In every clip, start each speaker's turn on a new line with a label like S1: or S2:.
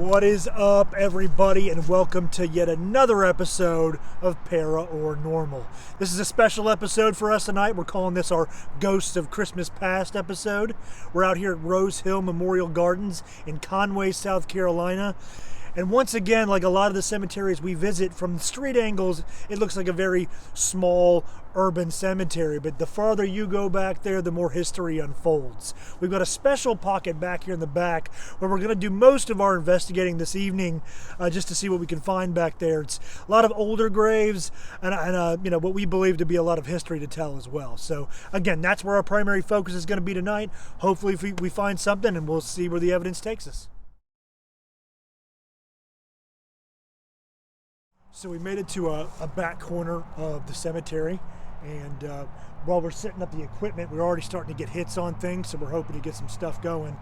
S1: What is up, everybody, and welcome to yet another episode of Paranormal. This is a special episode for us tonight. We're calling this our Ghosts of Christmas Past episode. We're out here at Rose Hill Memorial Gardens in Conway, South Carolina. And once again, like a lot of the cemeteries we visit, from street angles, it looks like a very small urban cemetery. But the farther you go back there, the more history unfolds. We've got a special pocket back here in the back where we're going to do most of our investigating this evening, just to see what we can find back there. It's a lot of older graves and what we believe to be a lot of history to tell as well. So again, that's where our primary focus is going to be tonight. Hopefully we find something, and we'll see where the evidence takes us. So we made it to a back corner of the cemetery, and while we're setting up the equipment, we're already starting to get hits on things, so we're hoping to get some stuff going.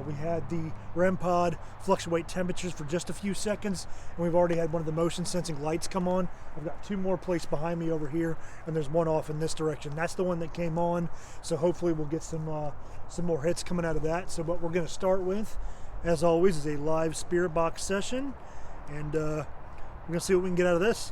S1: We had the REM pod fluctuate temperatures for just a few seconds, and we've already had one of the motion sensing lights come on. I've got two more placed behind me over here, and there's one off in this direction. That's the one that came on, so hopefully we'll get some more hits coming out of that. So what we're going to start with, as always, is a live spirit box session, and we're going to see what we can get out of this.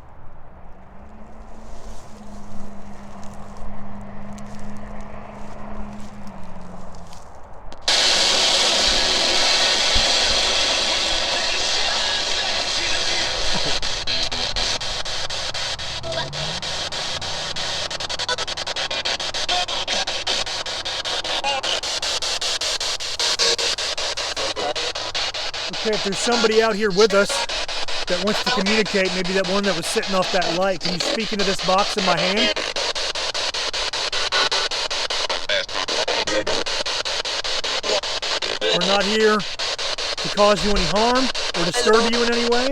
S1: Okay, if there's somebody out here with us that wants to communicate, maybe that one that was sitting off that light, can you speak into this box in my hand? We're not here to cause you any harm or disturb you in any way.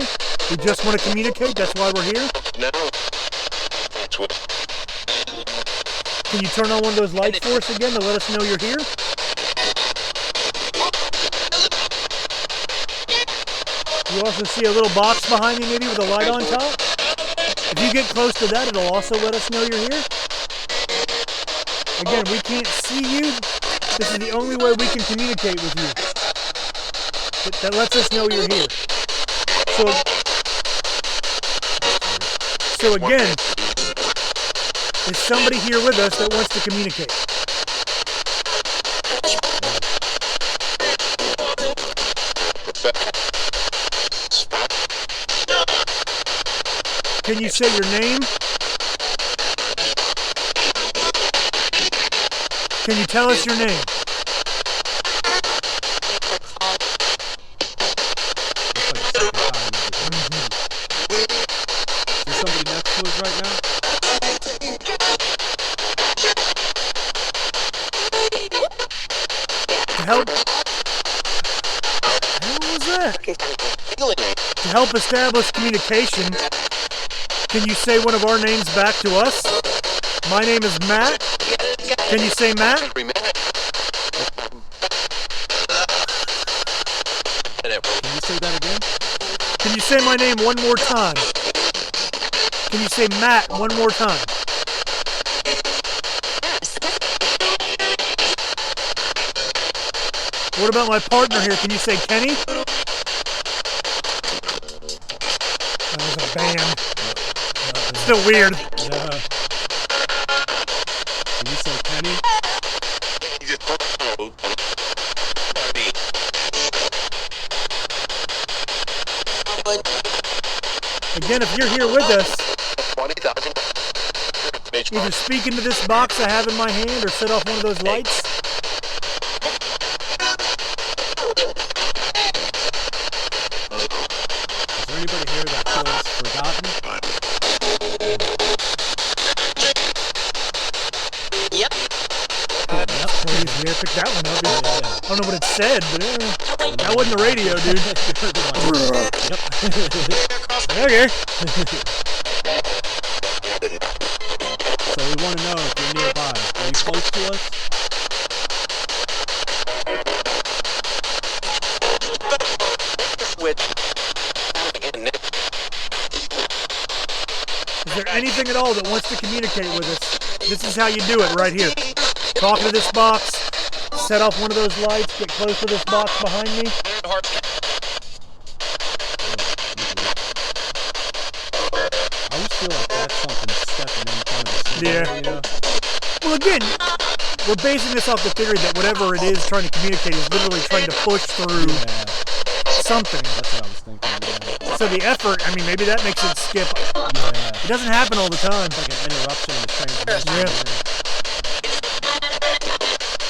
S1: We just want to communicate, that's why we're here.
S2: No.
S1: Can you turn on one of those lights for us again to let us know you're here? You also see a little box behind me, maybe with a light on top. If you get close to that, it'll also let us know you're here. Again, we can't see you. This is the only way we can communicate with you. That lets us know you're here. So again, is somebody here with us that wants to communicate? Can you say your name? Can you tell us your name?
S3: Is somebody next to us right now?
S1: To help? What was that? To help establish communication, can you say one of our names back to us? My name is Matt. Can you say Matt?
S3: Can you say that again?
S1: Can you say my name one more time? Can you say Matt one more time? What about my partner here? Can you say Kenny? That was a band. Still weird.
S3: Yeah. Can you say Kenny?
S1: Again, if you're here with us, either speak into this box I have in my hand or set off one of those lights.
S3: Is there anybody here that feels forgotten?
S2: Yep.
S1: Please, yeah, pick that one up. I don't know what it said, but that wasn't the radio, dude.
S3: Yep.
S1: Okay.
S3: So we want to know if you're nearby. Are you close to us?
S1: Is there anything at all that wants to communicate with us? This is how you do it right here. Talk to this box, set off one of those lights, get close to this box behind me. Yeah.
S3: You know?
S1: Well, again, we're basing this off the theory that whatever it is trying to communicate is literally trying to push through something.
S3: That's what I was thinking. Yeah.
S1: So the effort, I mean, maybe that makes it skip.
S3: Yeah.
S1: It doesn't happen all the time.
S3: It's like an interruption in the transmission.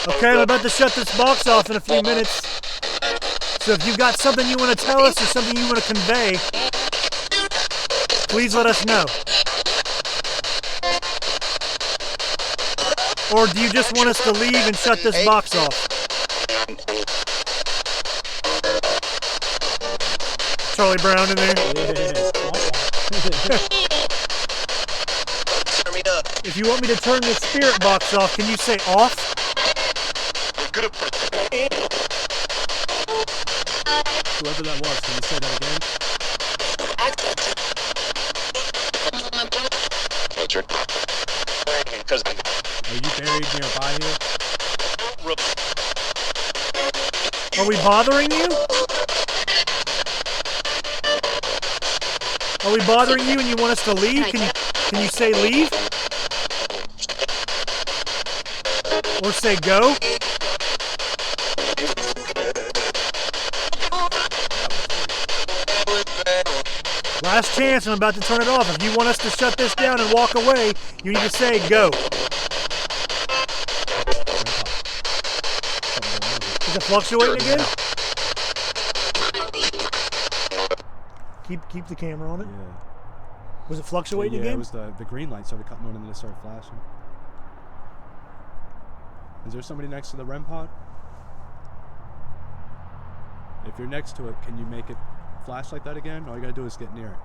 S1: Yeah. Okay, I'm about to shut this box off in a few minutes. So if you've got something you want to tell us or something you want to convey, please let us know. Or do you just want us to leave and shut this box off? Charlie Brown in there. If you want me to turn this spirit box off, can you say off?
S3: Whoever that was, can you say that again? Are you buried nearby here?
S1: Are we bothering you? Are we bothering you and you want us to leave? Can you say leave? Or say go? Last chance, I'm about to turn it off. If you want us to shut this down and walk away, you need to say go. Is it fluctuating again? Keep the camera on it.
S3: Yeah.
S1: Was it fluctuating
S3: Yeah,
S1: again?
S3: it was the green light started coming on and then it started flashing. Is there somebody next to the REM pod? If you're next to it, can you make it flash like that again? All you gotta do is get near it.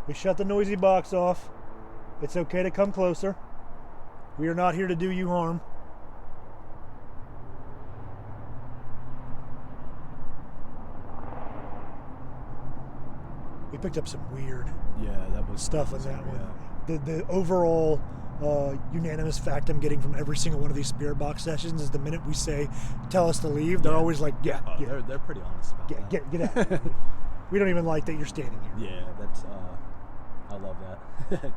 S1: We shut the noisy box off. It's okay to come closer. We are not here to do you harm. We picked up some weird
S3: that was
S1: stuff in that one.
S3: Yeah.
S1: The overall unanimous fact I'm getting from every single one of these spirit box sessions is the minute we say, tell us to leave, they're always like, yeah.
S3: They're pretty honest about that.
S1: Get out. We don't even like that you're standing here.
S3: Yeah, that's, I love that.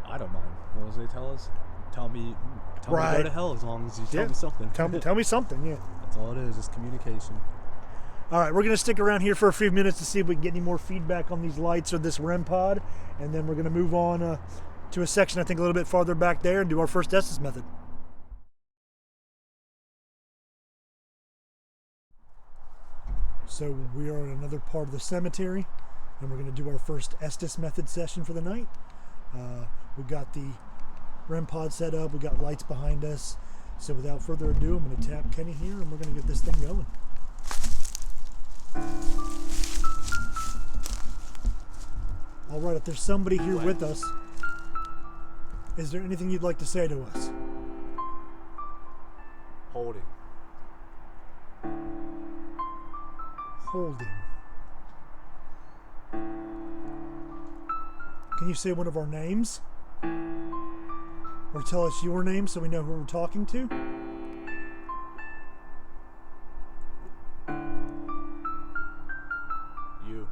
S3: I don't mind. What does they tell us? Tell me to go to hell as long as you tell me something.
S1: Tell me something, yeah.
S3: That's all it is communication.
S1: All right, we're going to stick around here for a few minutes to see if we can get any more feedback on these lights or this REM pod, and then we're going to move on to a section I think a little bit farther back there and do our first Estes method. So we are in another part of the cemetery, and we're going to do our first Estes method session for the night. We've got the REM pod set up, we've got lights behind us. So without further ado, I'm going to tap Kenny here, and we're going to get this thing going. All right, if there's somebody here with us, is there anything you'd like to say to us?
S3: Holding.
S1: Holding. Can you say one of our names? Or tell us your name so we know who we're talking to?
S3: You.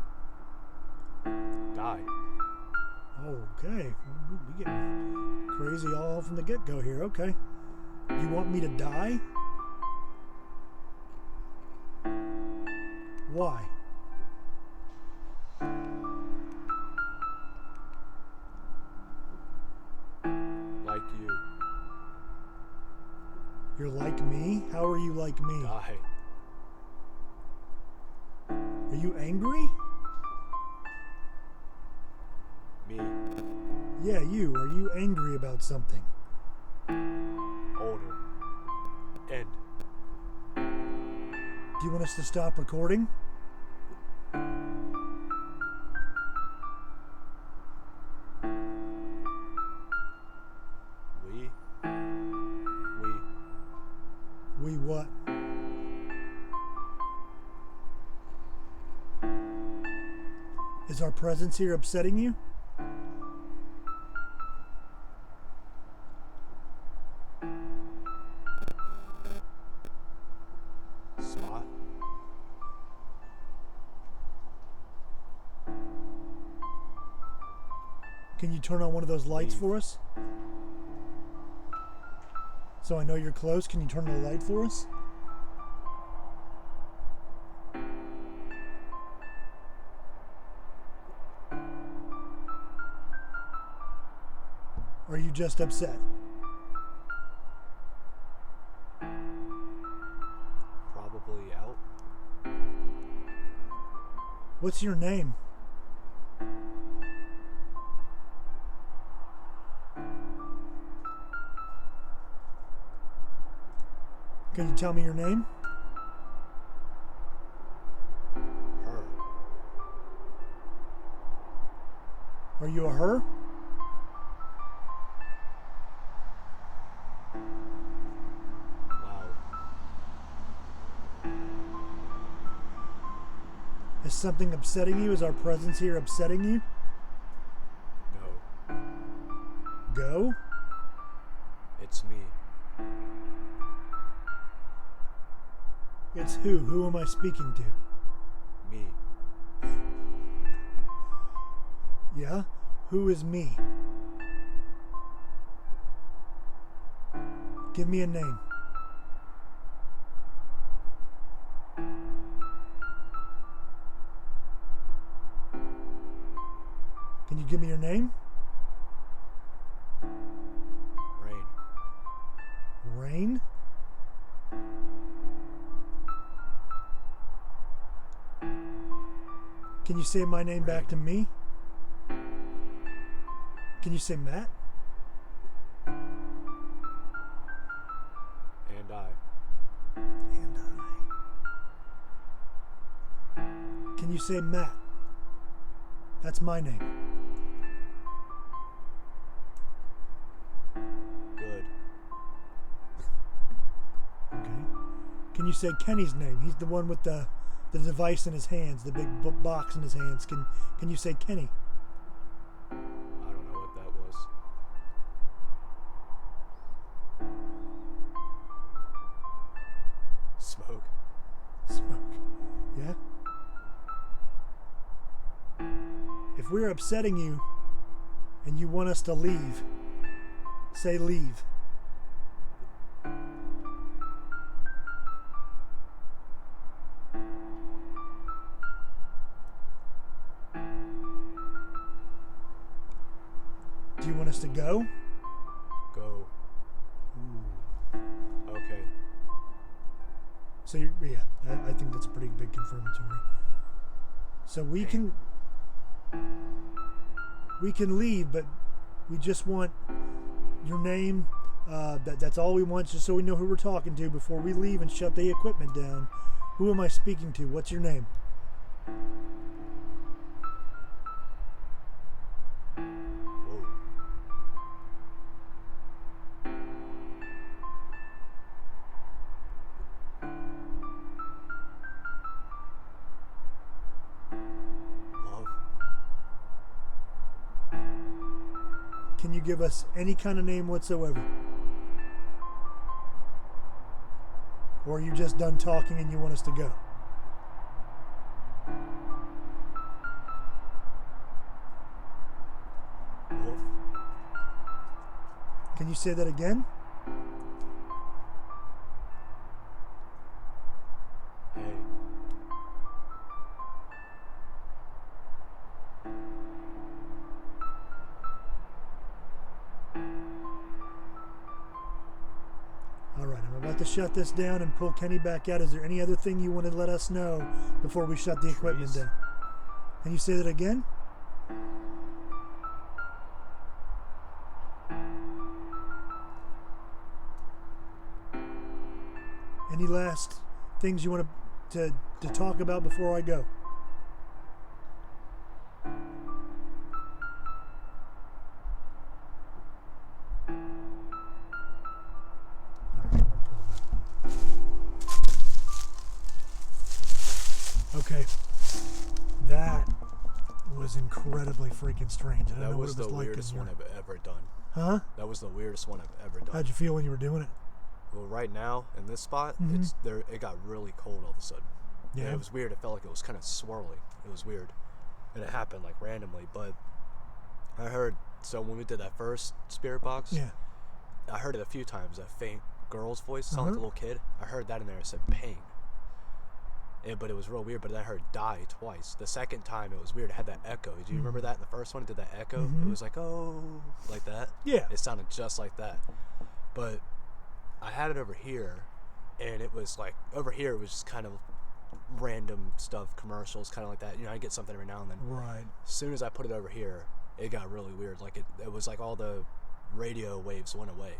S3: Die.
S1: Okay. We getting crazy all from the get-go here. Okay. You want me to die? Why?
S3: Like you.
S1: You're like me? How are you like me?
S3: Die.
S1: Are you angry?
S3: Me.
S1: Yeah, you. Are you angry about something?
S3: Older. End.
S1: Do you want us to stop recording? We what? Is our presence here upsetting you?
S3: Spot.
S1: Can you turn on one of those lights
S3: Leave.
S1: for us? So I know you're close. Can you turn on the light for us? Or are you just upset?
S3: Probably out.
S1: What's your name? Can you tell me your name?
S3: Her.
S1: Are you a her?
S3: Wow.
S1: Is something upsetting you? Is our presence here upsetting you?
S3: No.
S1: Go?
S3: It's me.
S1: It's who? Who am I speaking to?
S3: Me.
S1: Yeah? Who is me? Give me a name. Can you give me your name?
S3: Rain.
S1: Rain? Can you say my name back to me? Can you say Matt?
S3: And I.
S1: And I. Can you say Matt? That's my name.
S3: Good.
S1: Okay. Can you say Kenny's name? He's the one with the device in his hands, the big box in his hands. Can you say Kenny?
S3: I don't know what that was. Smoke.
S1: Smoke. Yeah? If we're upsetting you and you want us to leave, say leave. Do you want us to go?
S3: Go. Okay.
S1: So I think that's a pretty big confirmatory. So we can leave, but we just want your name. That's all we want, just so we know who we're talking to before we leave and shut the equipment down. Who am I speaking to? What's your name?
S3: Whoa. Love.
S1: Can you give us any kind of name whatsoever? Or are you just done talking and you want us to go?
S3: Wolf.
S1: Can you say that again?
S3: Hey.
S1: All right, I'm about to shut this down and pull Kenny back out. Is there any other thing you want to let us know before we shut the equipment
S3: Trees.
S1: down? Can you say that again? Any last things you want to talk about before I go? Okay, that was incredibly freaking strange. I don't know
S3: That
S1: what
S3: was
S1: it was
S3: the
S1: like.
S3: weirdest one I've ever done.
S1: Huh?
S3: That was the weirdest one I've ever done.
S1: How'd you feel when you were doing it?
S3: Well, right now in this spot,
S1: Mhm.
S3: it's there. It got really cold all of a sudden.
S1: Yeah.
S3: And it was weird. It felt like it was kind of swirling. It was weird, and it happened like randomly. But I heard So when we did that first spirit box,
S1: Yeah.
S3: I heard it a few times. A faint girl's voice, sounded like a little kid. I heard that in there. It said pain. But it was real weird. But then I heard die twice. The second time it was weird. It had that echo. Do you remember that in the first one? It did that echo. It was like, oh, like that.
S1: Yeah.
S3: It sounded just like that. But I had it over here, and it was like over here. It was just kind of random stuff, commercials, kind of like that. You know, I get something every now and then.
S1: Right.
S3: As soon as I put it over here, it got really weird. Like it was like all the radio waves went away,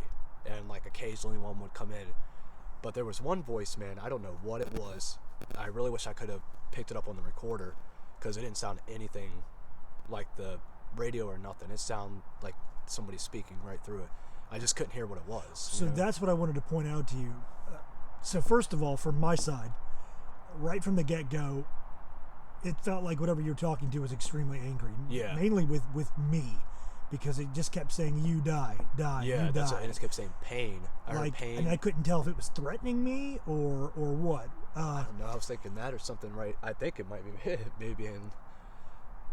S3: and like occasionally one would come in. But there was one voice, man. I don't know what it was. I really wish I could have picked it up on the recorder, because it didn't sound anything like the radio or nothing. It sounded like somebody speaking right through it. I just couldn't hear what it was.
S1: So that's what I wanted to point out to you. So first of all, from my side, right from the get-go, it felt like whatever you were talking to was extremely angry.
S3: Yeah.
S1: Mainly with me, because it just kept saying, you die,
S3: Yeah,
S1: you
S3: that's
S1: die.
S3: and it kept saying pain. I heard pain.
S1: And I couldn't tell if it was threatening me or what.
S3: I don't know. I was thinking that or something, right? I think it might be maybe in.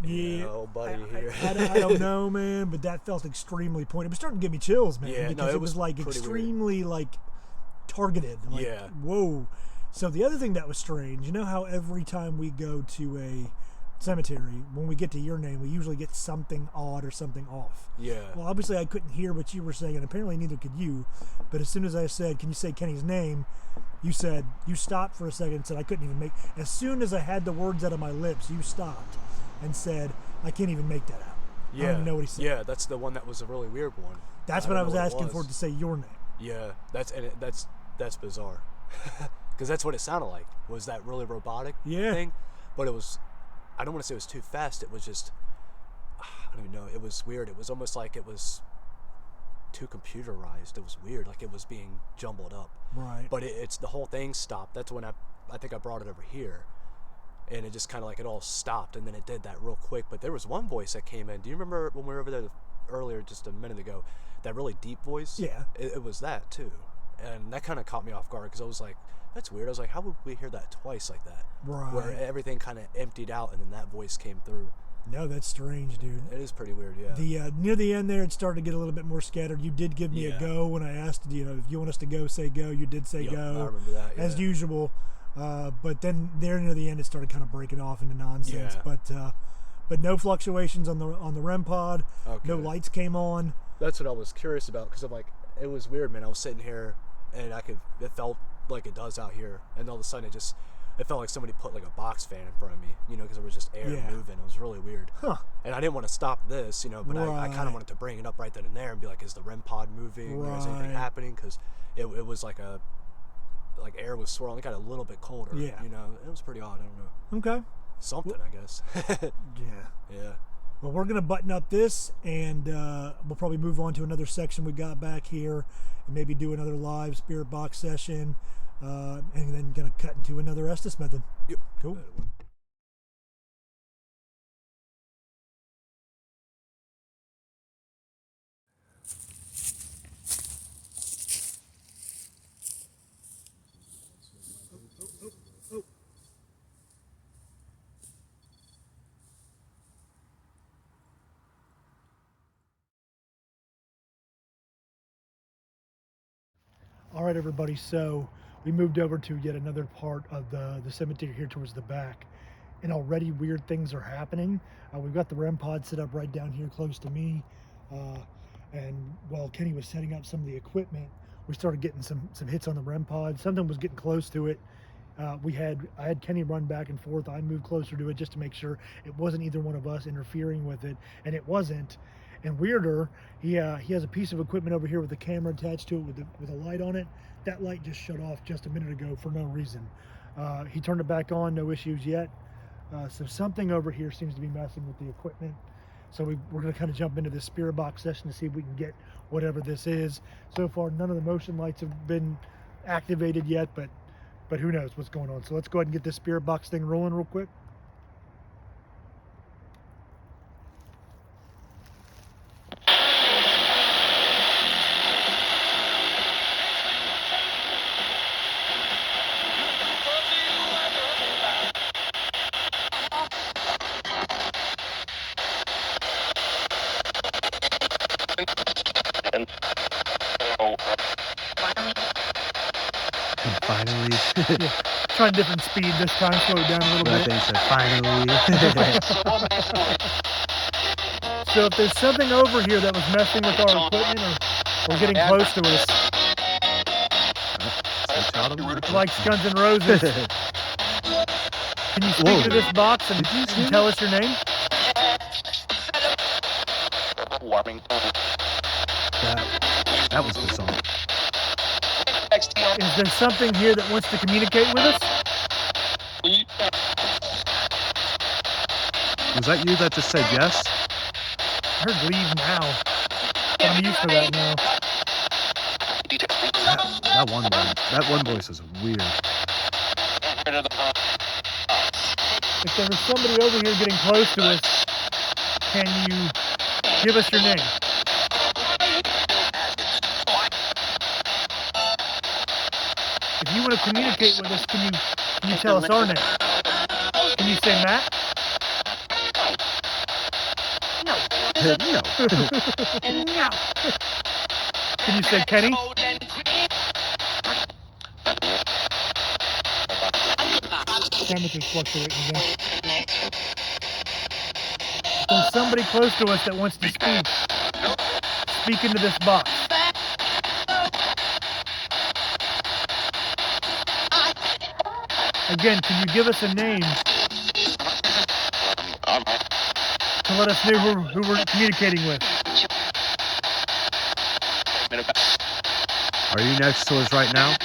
S1: Yeah,
S3: buddy here.
S1: I don't know, man, but that felt extremely pointed. It was starting to give me chills, man.
S3: Yeah,
S1: because it was like extremely like targeted. Like,
S3: yeah.
S1: Whoa. So the other thing that was strange, you know how every time we go to a cemetery, when we get to your name, we usually get something odd or something off.
S3: Yeah.
S1: Well, obviously I couldn't hear what you were saying, and apparently neither could you. But as soon as I said, "Can you say Kenny's name?" you said, you stopped for a second and said, "I couldn't even make." As soon as I had the words out of my lips, you stopped and said, "I can't even make that out."
S3: Yeah.
S1: I don't even know what he said.
S3: Yeah, that's the one that was a really weird one.
S1: That's what I was asking for, to say your name.
S3: Yeah, that's bizarre. Because that's what it sounded like, was that really robotic thing. But it was, I don't want to say it was too fast. It was just, I don't even know. It was weird. It was almost like it was too computerized. It was weird, like it was being jumbled up.
S1: Right.
S3: But it's the whole thing stopped. That's when I think I brought it over here. And it just kind of like it all stopped, and then it did that real quick. But there was one voice that came in. Do you remember when we were over there earlier, just a minute ago, that really deep voice?
S1: Yeah.
S3: It was that too. And that kind of caught me off guard, because I was like, that's weird. I was like, how would we hear that twice like that?
S1: Right.
S3: Where everything kind of emptied out, and then that voice came through.
S1: No, that's strange, dude.
S3: It is pretty weird, yeah.
S1: The near the end there, it started to get a little bit more scattered. You did give me a go when I asked, if you want us to go, say go. You did say go.
S3: I remember that,
S1: as usual. But then there near the end, it started kind of breaking off into nonsense.
S3: Yeah.
S1: But no fluctuations on the REM pod.
S3: Okay.
S1: No lights came on.
S3: That's what I was curious about, because I'm like, it was weird, man. I was sitting here, and it felt like it does out here, and all of a sudden it felt like somebody put like a box fan in front of me, because there was just air moving. It was really weird.
S1: Huh.
S3: And I didn't want to stop this, but I kind of wanted to bring it up right then and there and be like, is the REM pod moving? Is anything happening? Because it was like air was swirling. It got a little bit colder.
S1: Yeah.
S3: It was pretty odd. I don't know.
S1: Okay.
S3: Something, I guess.
S1: Yeah.
S3: Yeah.
S1: Well, we're going to button up this, and we'll probably move on to another section we got back here, and maybe do another live spirit box session, and then going to cut into another Estes method.
S3: Yep.
S1: Cool. All right, everybody, so we moved over to yet another part of the cemetery here towards the back, and already weird things are happening. We've got the REM pod set up right down here close to me, and while Kenny was setting up some of the equipment, we started getting some hits on the REM pod. Something was getting close to it. I had Kenny run back and forth. I moved closer to it just to make sure it wasn't either one of us interfering with it, and it wasn't. And weirder, he has a piece of equipment over here with a camera attached to it with a light on it. That light just shut off just a minute ago for no reason. He turned it back on, no issues yet. So something over here seems to be messing with the equipment. So we're going to kind of jump into this spirit box session to see if we can get whatever this is. So far, none of the motion lights have been activated yet, but who knows what's going on. So let's go ahead and get this spirit box thing rolling real quick.
S2: finally.
S1: Yeah. Trying different speed this time, slow it down a little
S2: But I
S1: bit.
S2: think so. Finally.
S1: So if there's something over here that was messing with our equipment or getting close to us, like Guns N' Roses, can you speak to this box and tell us your name?
S2: That was the song.
S1: Is there something here that wants to communicate with us?
S2: Was that you that just said yes?
S1: I heard leave now. But I'm used to that now.
S2: That one voice is weird.
S1: If there was somebody over here getting close to us, can you give us your name? If you want to communicate with us, can you tell us our name? Can you say Matt?
S2: No.
S1: No. Can you say Kenny? Temperature's fluctuating again. There's somebody close to us that wants to speak. Speak into this box. Again, can you give us a name to let us know who we're communicating with?
S2: Are you next to us right now?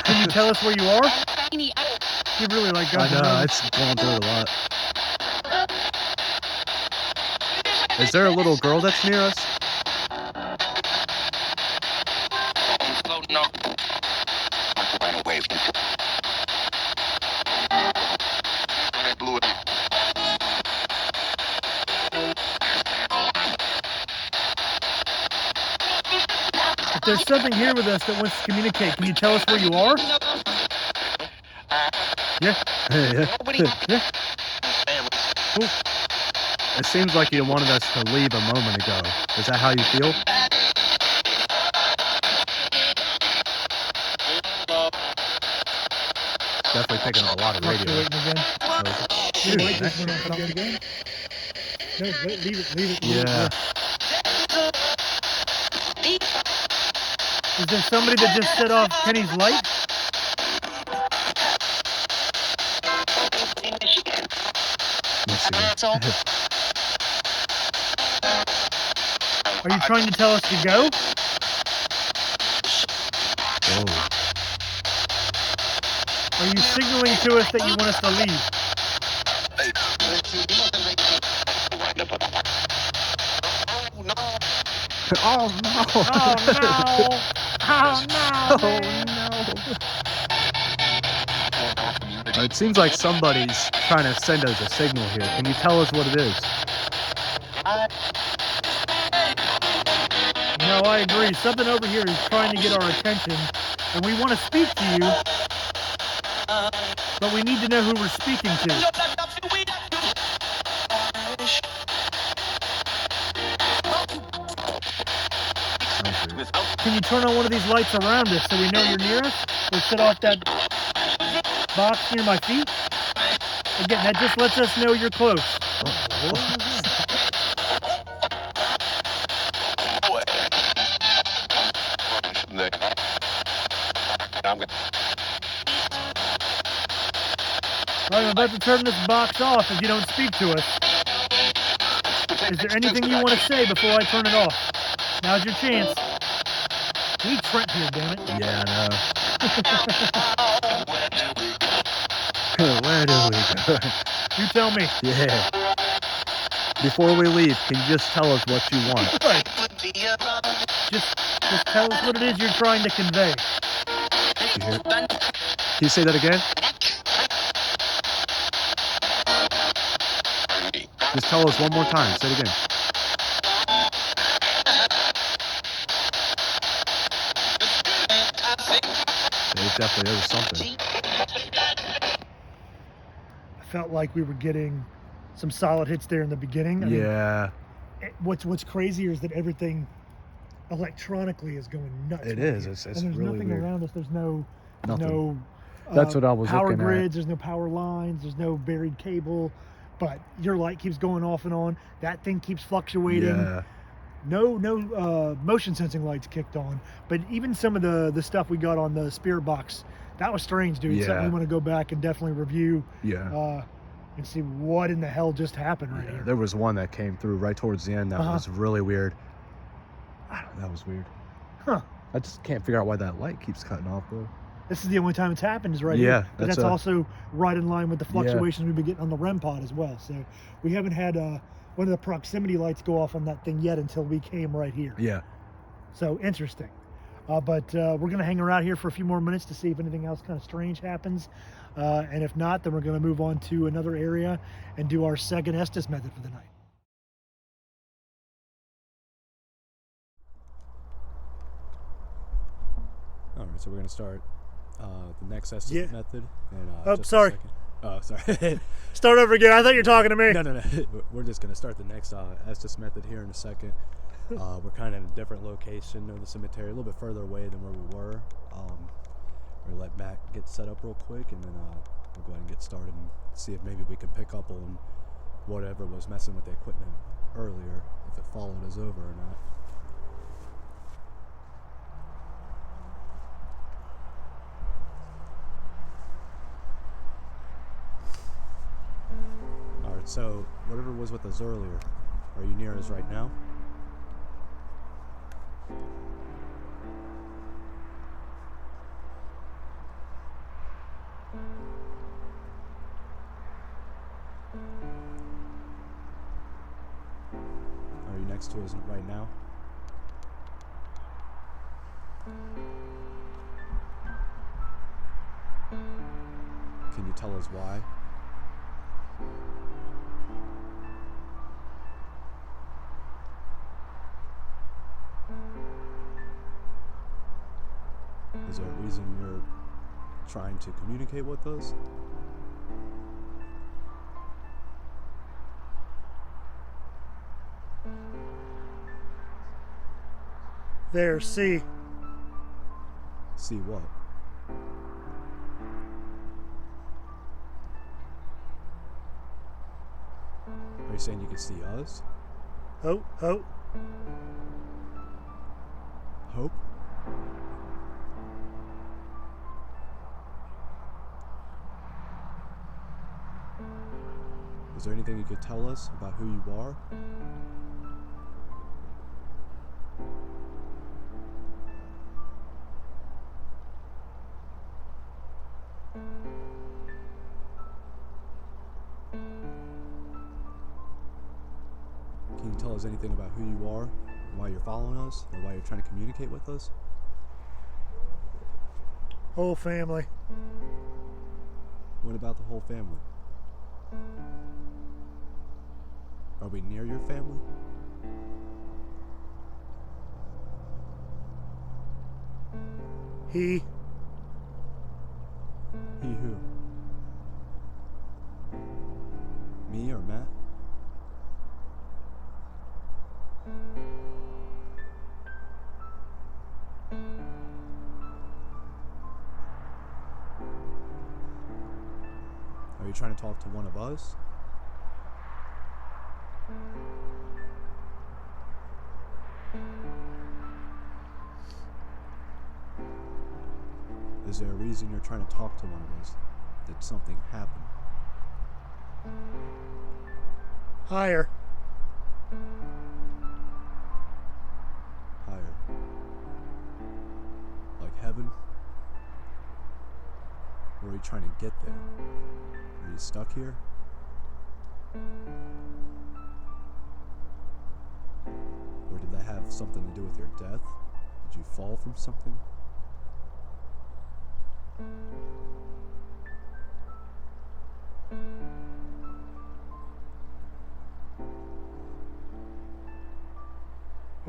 S1: Can you tell us where you are? You really like Guns N'
S2: I know,
S1: Roses.
S2: it's going through it a lot. Is there a little girl that's near us?
S1: If there's something here with us that wants to communicate, can you tell us where you are? Yeah. Yeah. Cool.
S2: It seems like you wanted us to leave a moment ago. Is that how you feel? Definitely picking up a lot of radio.
S1: Fluctuating again.
S2: Dude,
S1: Your light just went off again. No, leave it.
S2: yeah.
S1: Is there somebody that just set off Kenny's light?
S2: Let's see.
S1: Are you trying to tell us to go?
S2: Oh.
S1: Are you signaling to us that you want us to leave?
S2: Oh no!
S1: Oh no! Oh no!
S2: It seems like somebody's trying to send us a signal here. Can you tell us what it is?
S1: No, I agree. Something over here is trying to get our attention, and we want to speak to you, but we need to know who we're speaking to. Can you turn on one of these lights around us so we know you're near us? Or set off that box near my feet? Again, that just lets us know you're close. I'm about to turn this box off if you don't speak to us. Is there anything you want to say before I turn it off? Now's your chance. We need Trent here, damn it.
S2: Yeah, I know. Where do we go?
S1: You tell me.
S2: Yeah. Before we leave, can you just tell us what you want?
S1: Right. Just tell us what it is you're trying to convey.
S2: You hear? Can you say that again? Just tell us one more time. Say it again. It definitely is something.
S1: I felt like we were getting some solid hits there in the beginning. I mean,
S2: Yeah,
S1: what's crazier is that everything electronically is going nuts.
S2: it
S1: right
S2: is.
S1: here.
S2: It's
S1: and there's
S2: really
S1: nothing
S2: weird.
S1: around us. There's no
S2: Nothing. That's what I was
S1: power
S2: looking at.
S1: grids. There's no power lines. There's no buried cable. But your light keeps going off and on. That thing keeps fluctuating.
S2: Yeah,
S1: No motion sensing lights kicked on. But even some of the stuff we got on the spirit box, that was strange, dude.
S2: Yeah.
S1: Something we want to go back and definitely review.
S2: yeah.
S1: And see what in the hell just happened right
S2: Yeah,
S1: here.
S2: there was one that came through right towards the end that was really weird. That was weird.
S1: Huh.
S2: I just can't figure out why that light keeps cutting off though.
S1: This is the only time it's happened is right
S2: Yeah,
S1: here. But that's also right in line with the fluctuations we've been getting on the REM pod as well. So we haven't had one of the proximity lights go off on that thing yet until we came right here.
S2: Yeah.
S1: So interesting. But we're going to hang around here for a few more minutes to see if anything else kind of strange happens. And if not, then we're going to move on to another area and do our second Estes method for the night.
S3: All right, so we're gonna start the next Estes method. And,
S1: oh,
S3: just
S1: sorry.
S3: A second. Oh, sorry.
S1: Start over again. I thought you were talking to me.
S3: No. We're just gonna start the next Estes method here in a second. We're kind of in a different location of the cemetery, a little bit further away than where we were. We're gonna let Matt get set up real quick, and then we'll go ahead and get started and see if maybe we can pick up on whatever was messing with the equipment earlier, if it followed us over or not. Alright, so whatever was with us earlier, are you near us right now? Are you next to us right now? Can you tell us why? Is there a reason you're trying to communicate with us?
S1: There, see.
S3: See what? Are you saying you can see us?
S1: Oh.
S3: Hope? Is there anything you could tell us about who you are? Can you tell us anything about who you are, why you're following us, or why you're trying to communicate with us?
S1: Whole family.
S3: What about the whole family? Are we near your family?
S1: He.
S3: He who? Me or Matt? Are you trying to talk to one of us? Is there a reason you're trying to talk to one of us? Did something happen?
S1: Higher.
S3: Higher. Like heaven? Or are you trying to get there? Are you stuck here? Or did that have something to do with your death? Did you fall from something?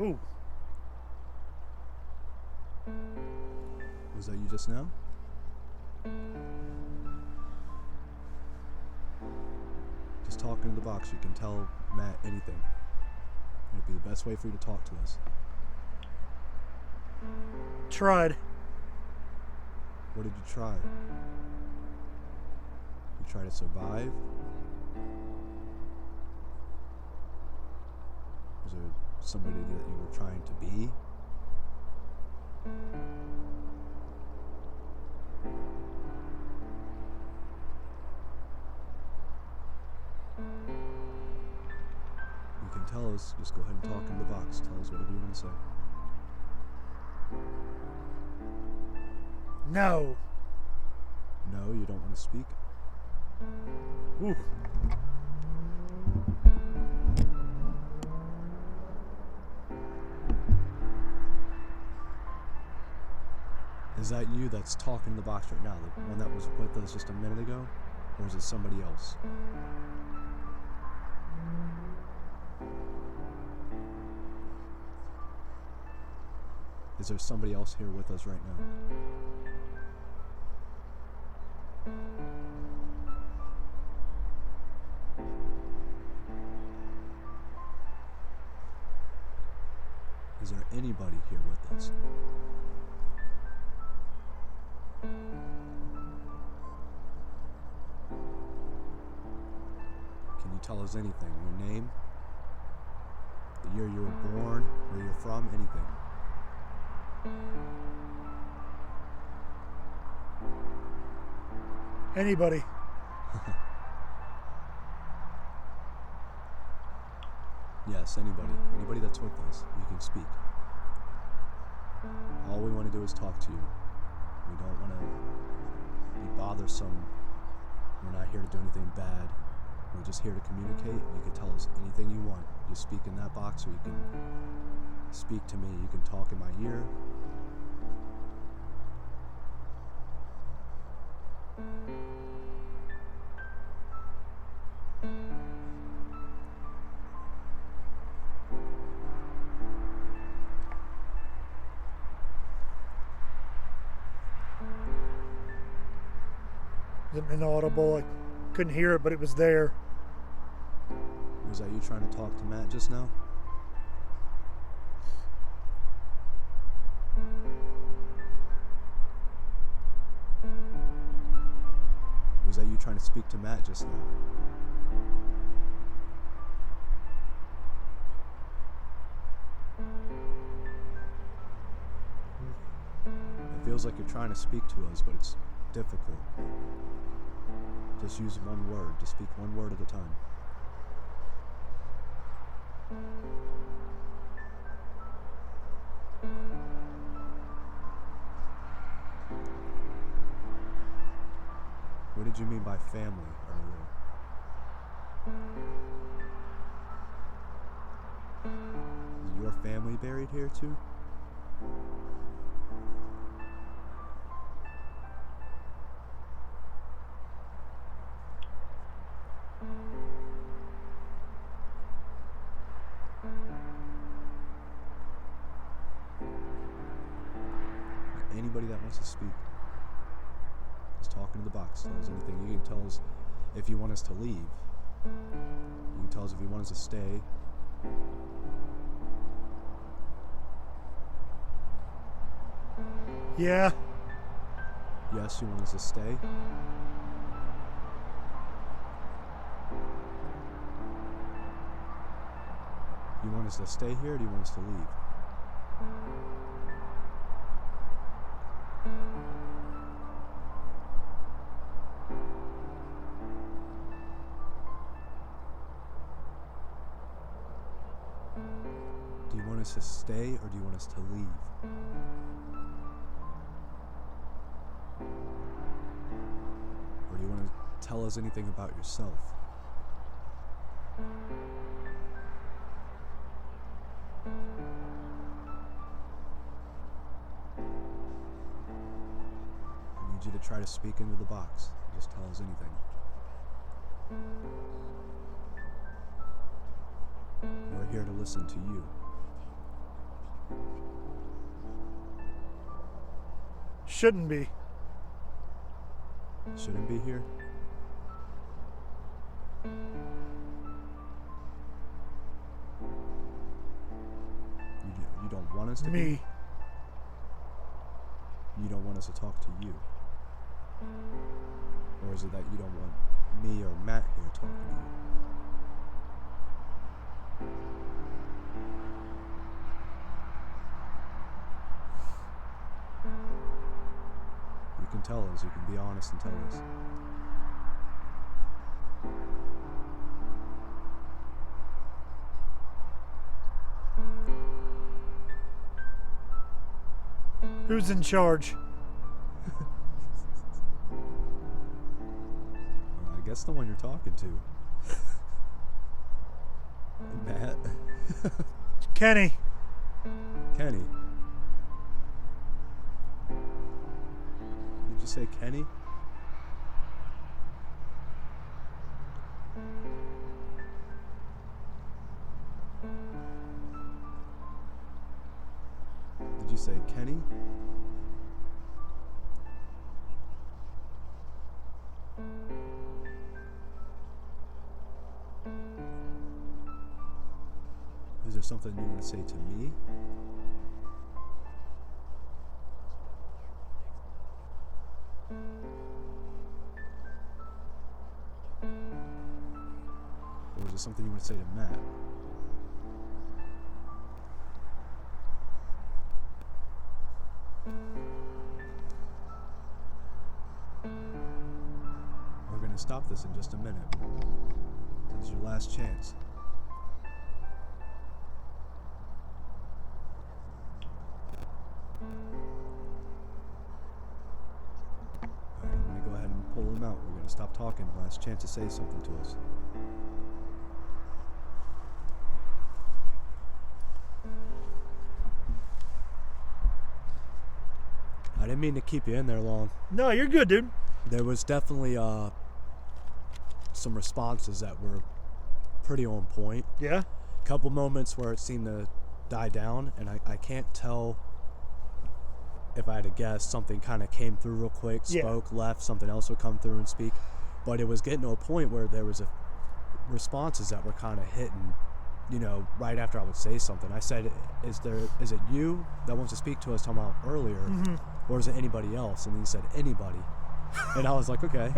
S1: Ooh.
S3: Was that you just now? Just talk talking to the box. You can tell Matt anything. It'd be the best way for you to talk to us.
S1: Tried.
S3: What did you try? You try to survive? Was there somebody that you were trying to be? You can tell us. Just go ahead and talk in the box. Tell us whatever you want to say.
S1: No.
S3: No, you don't want to speak?
S1: Ooh.
S3: Is that you that's talking in the box right now? The one that was with us just a minute ago? Or is it somebody else? Is there somebody else here with us right now? Is there anybody here with us? Can you tell us anything? Your name? The year you were born? Where you're from? Anything?
S1: Anybody.
S3: Yes, anybody. Anybody that's with us. You can speak. All we want to do is talk to you. We don't want to be bothersome. We're not here to do anything bad. We're just here to communicate. You can tell us anything you want. You speak in that box, or you can speak to me. You can talk in my ear.
S1: It was inaudible. I couldn't hear it, but it was there.
S3: Was that you trying to talk to Matt just now? Was that you trying to speak to Matt just now? It feels like you're trying to speak to us, but it's difficult. Just use one word. Just speak one word at a time. What did you mean by family earlier? Is your family buried here too? Anybody that wants to speak, just talk into the box. Tell us anything. You can tell us if you want us to leave. You can tell us if you want us to stay.
S1: Yeah.
S3: Yes, you want us to stay. You want us to stay here, or do you want us to leave? Do you want us to stay, or do you want us to leave? Or do you want to tell us anything about yourself? I need you to try to speak into the box. Just tell us anything. We're here to listen to you.
S1: Shouldn't be.
S3: Shouldn't be here? want us to be?
S1: Me.
S3: You don't want us to talk to you? Or is it that you don't want me or Matt here talking to you? You can tell us. You can be honest and tell us.
S1: Who's in charge?
S3: I guess the one you're talking to. Matt.
S1: Kenny.
S3: Kenny. Did you say Kenny? Did you say Kenny? Is there something you want to say to me? Or is it something you want to say to Matt? We're going to stop this in just a minute. This is your last chance. Alright, I'm going to go ahead and pull him out. We're going to stop talking. Last chance to say something to us. I didn't mean to keep you in there long.
S1: No, you're good, dude.
S3: There was definitely some responses that were pretty on point.
S1: Yeah?
S3: Couple moments where it seemed to die down, and I can't tell if I had to guess. Something kind of came through real quick, spoke, left, something else would come through and speak. But it was getting to a point where there was responses that were kind of hitting, right after I would say something. I said, is it you that wants to speak to us talking about earlier, or is it anybody else? And he said, anybody. And I was like, okay.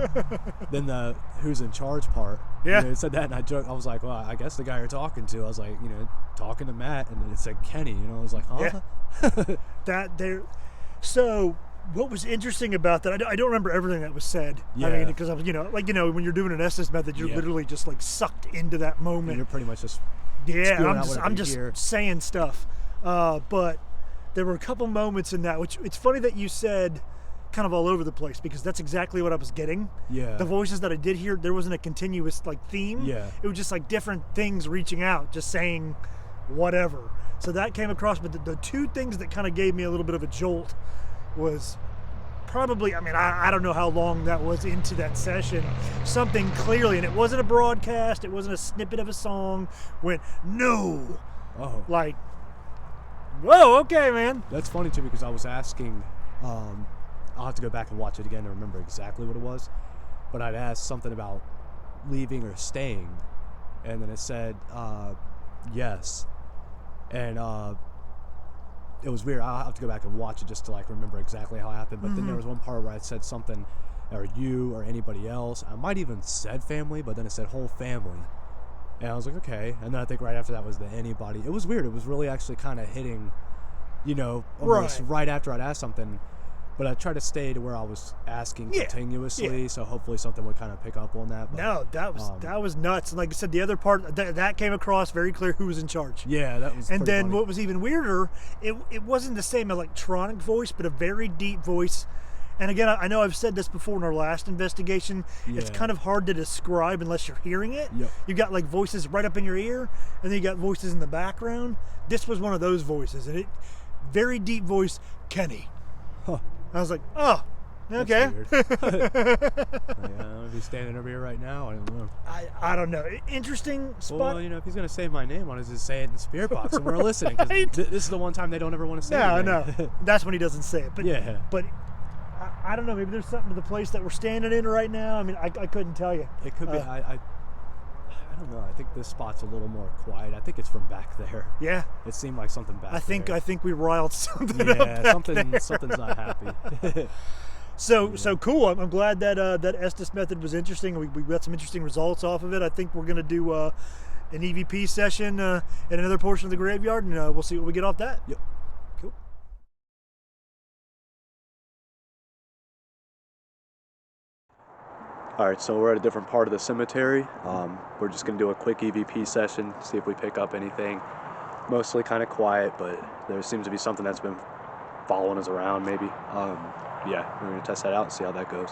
S3: Then the who's in charge part, it said that, and I joked. I was like, well, I guess the guy you're talking to. I was like, talking to Matt, and then it said Kenny. I was like, huh?
S1: Yeah. So what was interesting about that? I don't remember everything that was said.
S3: Yeah.
S1: I mean, because I was, when you're doing an Estes method, you're literally just like sucked into that moment.
S3: And you're pretty much just
S1: I'm just saying stuff. But there were a couple moments in that, which it's funny that you said kind of all over the place, because that's exactly what I was getting.
S3: Yeah.
S1: The voices that I did hear, there wasn't a continuous theme.
S3: Yeah.
S1: It was just different things reaching out, just saying whatever. So that came across, but the two things that kind of gave me a little bit of a jolt was probably, I don't know how long that was into that session, something clearly, and it wasn't a broadcast, it wasn't a snippet of a song, went, no.
S3: Oh.
S1: Whoa, okay, man.
S3: That's funny too, because I was asking, I'll have to go back and watch it again to remember exactly what it was, but I'd asked something about leaving or staying, and then it said yes, and it was weird. I'll have to go back and watch it just to remember exactly how it happened. But then there was one part where I said something, or you or anybody else. I might even said family, but then it said whole family, and I was like, okay. And then I think right after that was the anybody. It was weird. It was really actually kind of hitting, almost right after I'd asked something. But I tried to stay to where I was asking continuously, so hopefully something would kind of pick up on that. But,
S1: no, that was nuts. And like I said, the other part that came across very clear who was in charge.
S3: Yeah, that was.
S1: And then
S3: funny.
S1: What was even weirder, it wasn't the same electronic voice, but a very deep voice. And again, I know I've said this before in our last investigation.
S3: Yeah.
S1: It's kind of hard to describe unless you're hearing it.
S3: Yep.
S1: You got voices right up in your ear, and then you got voices in the background. This was one of those voices, and very deep voice, Kenny.
S3: Huh.
S1: I was like, oh, okay.
S3: I'll be standing over here right now. I don't know.
S1: I don't know. Interesting spot.
S3: Well, if he's going to say my name, why does he say it in the spirit box and we're listening? Because this is the one time they don't ever want to say it.
S1: No. That's when he doesn't say it. But,
S3: yeah.
S1: But I don't know. Maybe there's something to the place that we're standing in right now. I couldn't tell you.
S3: It could be. I I don't know. I think this spot's a little more quiet. I think it's from back there.
S1: Yeah.
S3: It seemed like something back there.
S1: I think we riled something up
S3: Yeah,
S1: back
S3: something
S1: there.
S3: something's not happy.
S1: So cool. I'm glad that that Estes method was interesting. We got some interesting results off of it. I think we're gonna do an EVP session at another portion of the graveyard, and we'll see what we get off that.
S3: Yep.
S1: Cool.
S3: All right, so we're at a different part of the cemetery. We're just gonna do a quick EVP session, see if we pick up anything. Mostly kind of quiet, but there seems to be something that's been following us around, maybe. Yeah, we're gonna test that out and see how that goes.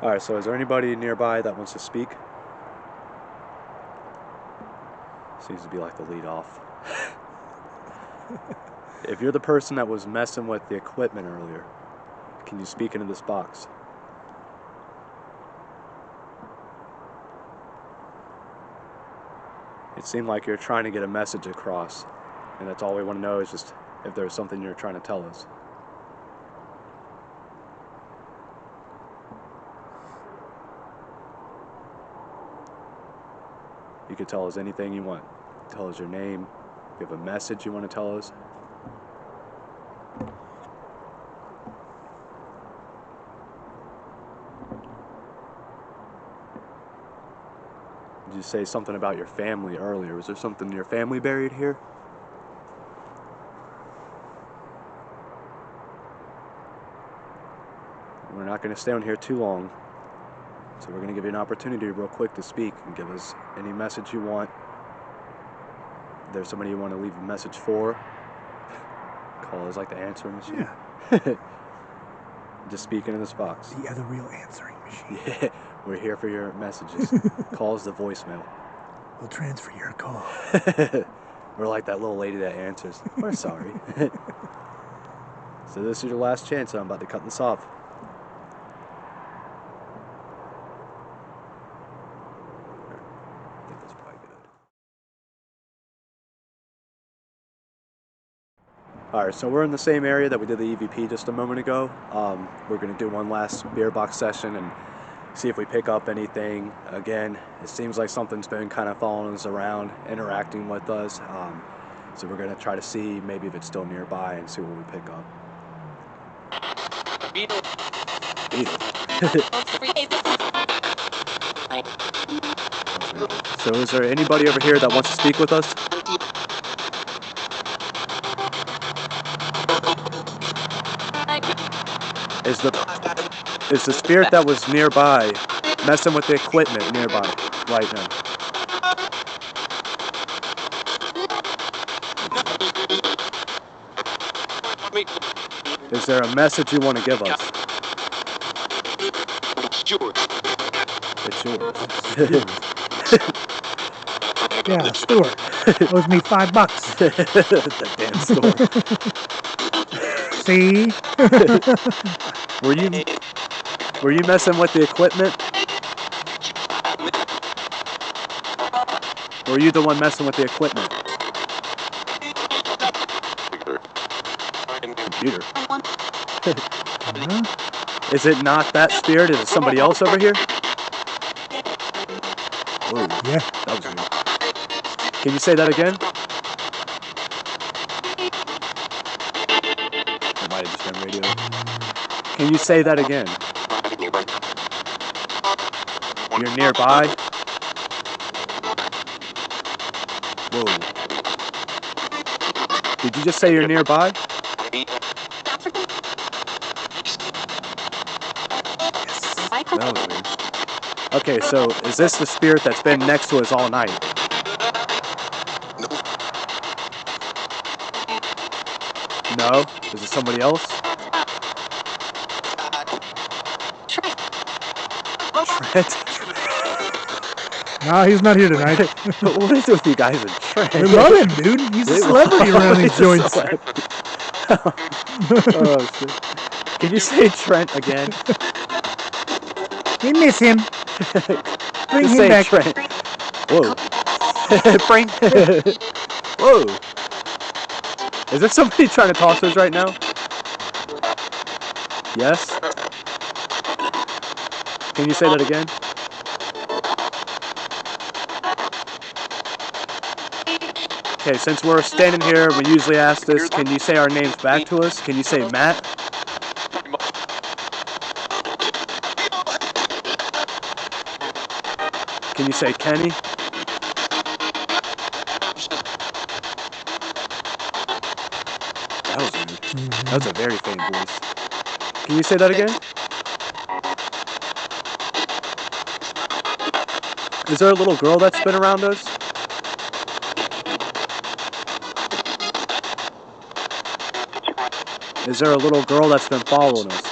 S3: All right, so is there anybody nearby that wants to speak? Seems to be like the lead off. If you're the person that was messing with the equipment earlier, can you speak into this box? It seemed like you're trying to get a message across, and that's all we want to know is just if there's something you're trying to tell us. You could tell us anything you want. Tell us your name. If you have a message you want to tell us. Did you say something about your family earlier? Was there something in your family buried here? We're not going to stay on here too long, so we're going to give you an opportunity real quick to speak and give us any message you want. If there's somebody you want to leave a message for, call us like the answering machine.
S1: Yeah.
S3: Just speak into this box.
S1: The other real answering machine.
S3: Yeah, we're here for your messages. Call us the voicemail.
S1: We'll transfer your call.
S3: We're like that little lady that answers. We're sorry. So this is your last chance, and I'm about to cut this off. I think that's probably good. Alright, so we're in the same area that we did the EVP just a moment ago. We're going to do one last beer box session and see if we pick up anything. Again, it seems like something's been kind of following us around, interacting with us. So we're going to try to see maybe if it's still nearby and see what we pick up. Beetle. So is there anybody over here that wants to speak with us? Is the spirit that was nearby messing with the equipment nearby right now? Is there a message you want to give us? It's yours.
S1: Yeah, Stuart. Owes me $5.
S3: That damn store.
S1: See?
S3: Were you messing with the equipment? Or were you the one messing with the equipment? Computer. Is it not that spirit? Is it somebody else over here? Whoa,
S1: Yeah.
S3: that was weird. Can you say that again? It might have just been radio. Can you say that again? You're nearby? Whoa. Did you just say you're nearby? That was weird. Okay, so is this the spirit that's been next to us all night? No? Is it somebody else? Trent?
S1: No, he's not here tonight.
S3: What is it with you guys and Trent?
S1: We love him, dude. He's a celebrity around these joints.
S3: Oh, shit. Can you say Trent again?
S1: We miss him. Bring
S3: Just
S1: him
S3: say
S1: back.
S3: Trent. Whoa. Bring. Whoa. Is there somebody trying to talk to us right now? Yes? Can you say that again?
S2: Okay, since we're standing here, we usually ask this, can you say our names back to us? Can you say Matt? Can you say Kenny? That was weird. That was a very faint voice. Can you say that again? Is there a little girl that's been around us? Is there a little girl that's been following us?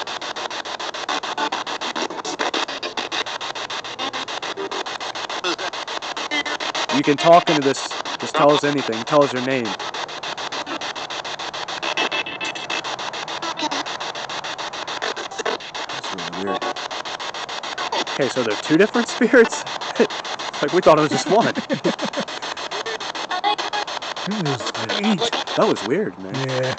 S2: You can talk into this. Just tell us anything. Tell us your name. That's really weird. Okay, so there are two different spirits? Like, we thought it was just one. That was weird, man.
S1: Yeah.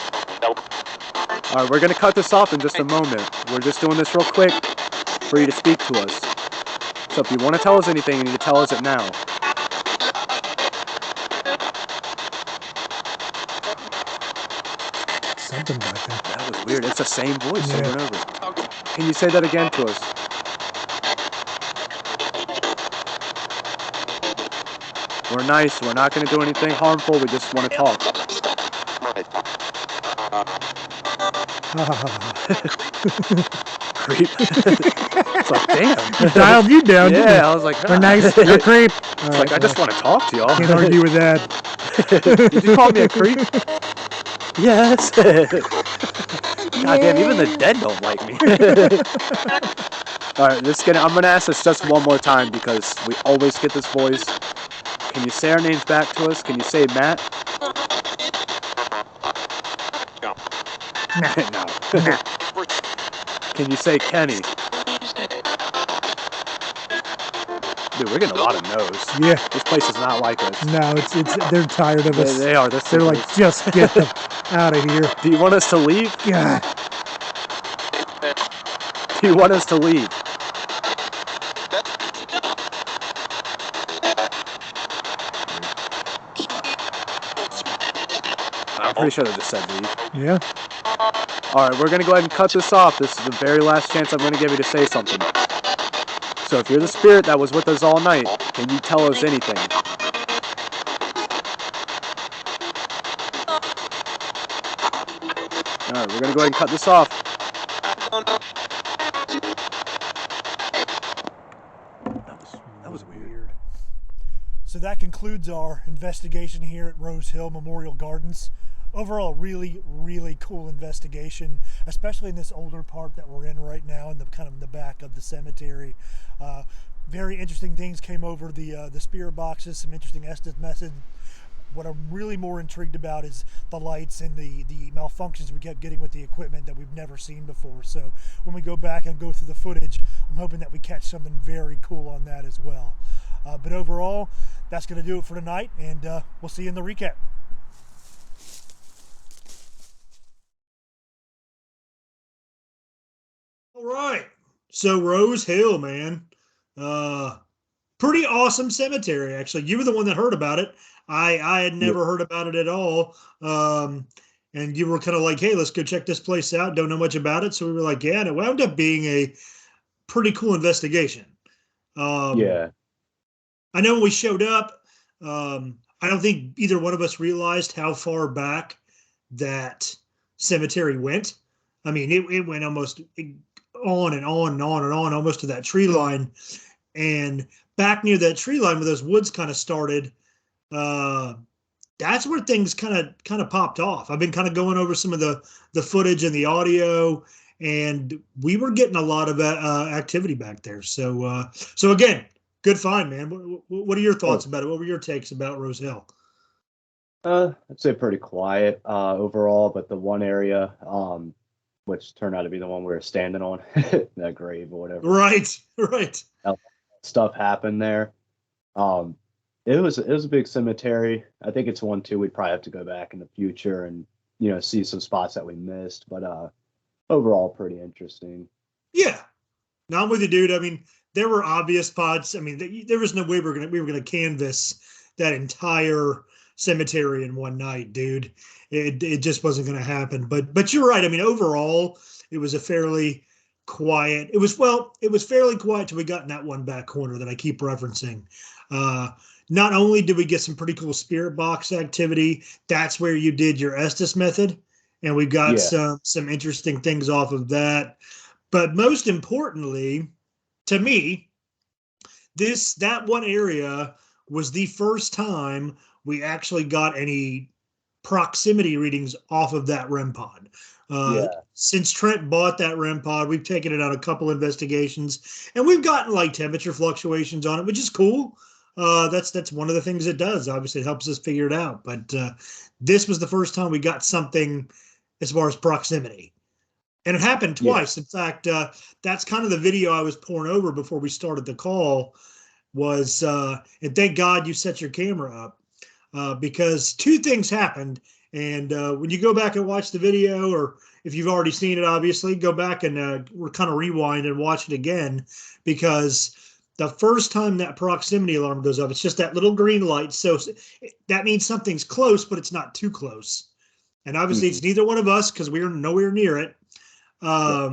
S2: Alright, we're gonna cut this off in just a moment. We're just doing this real quick for you to speak to us. So if you want to tell us anything, you need to tell us it now.
S1: Something like that.
S2: That was weird. It's the same voice over and over. Can you say that again to us? We're nice. We're not going to do anything harmful. We just want to talk. Creep. It's like, damn.
S1: Dialed you down, didn't
S2: Yeah,
S1: it?
S2: I was like,
S1: We're nice. You're a creep.
S2: It's like, I just want to talk to y'all.
S1: Can't argue with that.
S2: Did you call me a creep? Yes. God damn, even the dead don't like me. Alright, I'm gonna ask this just one more time because we always get this voice. Can you say our names back to us? Can you say Matt? No. No. Can you say Kenny? Dude, we're getting a lot of no's.
S1: Yeah.
S2: This place is not like us.
S1: No, they're tired of us.
S2: They are.
S1: They're like, just get them out of here.
S2: Do you want us to leave?
S1: God.
S2: Do you want us to leave? I'm pretty sure they just said leave.
S1: Yeah.
S2: Alright, we're going to go ahead and cut this off. This is the very last chance I'm going to give you to say something. So if you're the spirit that was with us all night, can you tell us anything? Alright, we're going to go ahead and cut this off. That was weird.
S1: So that concludes our investigation here at Rose Hill Memorial Gardens. Overall, really, really cool investigation, especially in this older part that we're in right now, in the kind of in the back of the cemetery. Very interesting things came over the spirit boxes. Some interesting estimate methods. What I'm really more intrigued about is the lights and the malfunctions we kept getting with the equipment that we've never seen before. So when we go back and go through the footage, I'm hoping that we catch something very cool on that as well. But overall, that's going to do it for tonight, and we'll see you in the recap. All right, so Rose Hill, man, pretty awesome cemetery. Actually, you were the one that heard about it. I had never heard about it at all. And you were kind of like, hey, let's go check this place out. Don't know much about it. So we were like, yeah, and it wound up being a pretty cool investigation.
S2: Yeah.
S1: I know when we showed up, I don't think either one of us realized how far back that cemetery went. I mean, it went almost on and on and on and on, almost to that tree line. And back near that tree line where those woods kind of started, that's where things kind of popped off. I've been kind of going over some of the footage and the audio, and we were getting a lot of activity back there. So again, good find, man. What are your thoughts about it? What were your takes about Rose Hill?
S4: I'd say pretty quiet overall, but the one area, which turned out to be the one we were standing on, that grave or whatever.
S1: Right.
S4: Stuff happened there. It was a big cemetery. I think it's one too we'd probably have to go back in the future and see some spots that we missed. But overall, pretty interesting.
S1: Yeah, no, I'm with you, dude. I mean, there were obvious spots. I mean, there was no way we were gonna canvas that entire cemetery in one night, dude. It just wasn't going to happen. But you're right. I mean, overall, it was a fairly quiet. It was fairly quiet till we got in that one back corner that I keep referencing. Uh, Not only did we get some pretty cool spirit box activity, that's where you did your Estes method, and we got
S4: Yeah.
S1: some interesting things off of that. But most importantly, to me, that one area was the first time we actually got any proximity readings off of that REM pod.
S4: Yeah.
S1: Since Trent bought that REM pod, we've taken it on a couple investigations, and we've gotten like temperature fluctuations on it, which is cool. That's one of the things it does. Obviously, it helps us figure it out. But this was the first time we got something as far as proximity, and it happened
S4: Yeah.
S1: twice. In fact, that's kind of the video I was pouring over before we started the call. And thank God you set your camera up, because two things happened. And when you go back and watch the video, or if you've already seen it, obviously, go back and kind of rewind and watch it again, because the first time that proximity alarm goes off, it's just that little green light. So that means something's close, but it's not too close. And obviously,
S4: Mhm.
S1: it's neither one of us because we're nowhere near it.
S4: Yeah.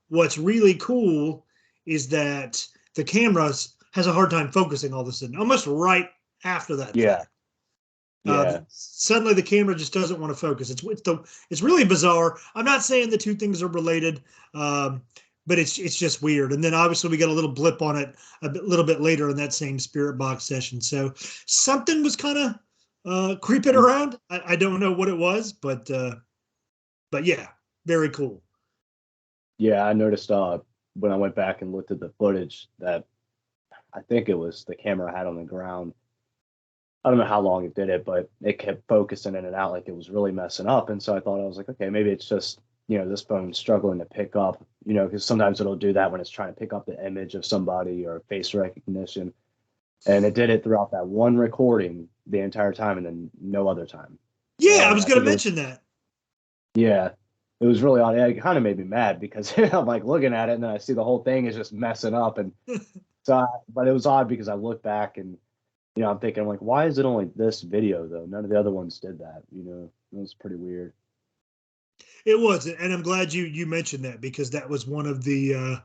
S1: What's really cool is that the camera has a hard time focusing all of a sudden, almost right after that
S4: Yeah.
S1: fact.
S4: Yeah.
S1: Suddenly the camera just doesn't want to focus. It's really bizarre. I'm not saying the two things are related, um, but it's just weird. And then obviously we got a little blip on it little bit later in that same spirit box session. So something was kind of creeping around. I don't know what it was, but yeah, very cool.
S4: Yeah. I noticed when I went back and looked at the footage that I think it was the camera I had on the ground. I don't know how long it did it, but it kept focusing in and out like it was really messing up. And so I was like, okay, maybe it's just, this phone struggling to pick up, because sometimes it'll do that when it's trying to pick up the image of somebody or face recognition. And it did it throughout that one recording the entire time and then no other time.
S1: Yeah, I
S4: And
S1: was
S4: I
S1: going to
S4: think it was,
S1: mention that.
S4: yeah, it was really odd. It kind of made me mad because I'm like looking at it and then I see the whole thing is just messing up. And but it was odd because I look back and I'm thinking like, why is it only this video though? None of the other ones did that. It was pretty weird.
S1: It was, and I'm glad you mentioned that, because that was one of the.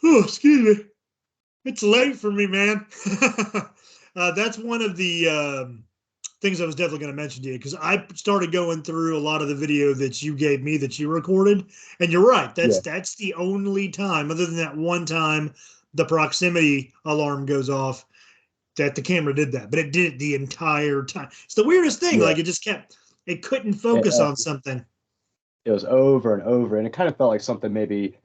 S1: Oh, excuse me. It's late for me, man. That's one of the things I was definitely going to mention to you, because I started going through a lot of the video that you gave me that you recorded, and you're right.
S4: Yeah,
S1: That's the only time, other than that one time, the proximity alarm goes off, that the camera did that, but it did it the entire time. It's the weirdest thing.
S4: yeah.
S1: Like it couldn't
S4: It,
S1: focus on something.
S4: it was over and over, and it kind of felt like something maybe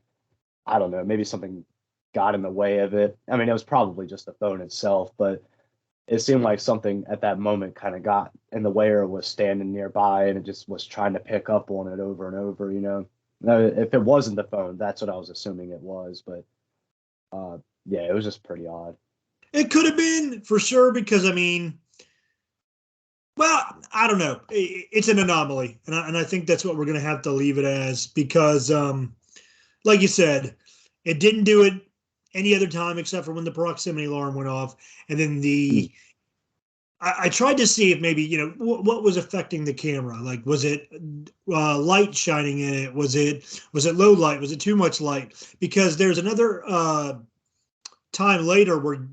S4: I don't know, maybe something got in the way of it. I mean, it was probably just the phone itself, but it seemed like something at that moment kind of got in the way or was standing nearby, and it just was trying to pick up on it over and over. Now, if it wasn't the phone, that's what I was assuming it was, but yeah, it was just pretty odd.
S1: It could have been for sure, because I mean, well, I don't know. It's an anomaly, and I think that's what we're going to have to leave it as, because, like you said, it didn't do it any other time except for when the proximity alarm went off, and then
S4: Hmm.
S1: I tried to see if maybe what was affecting the camera. Like, was it light shining in it? Was it low light? Was it too much light? Because there's another time later where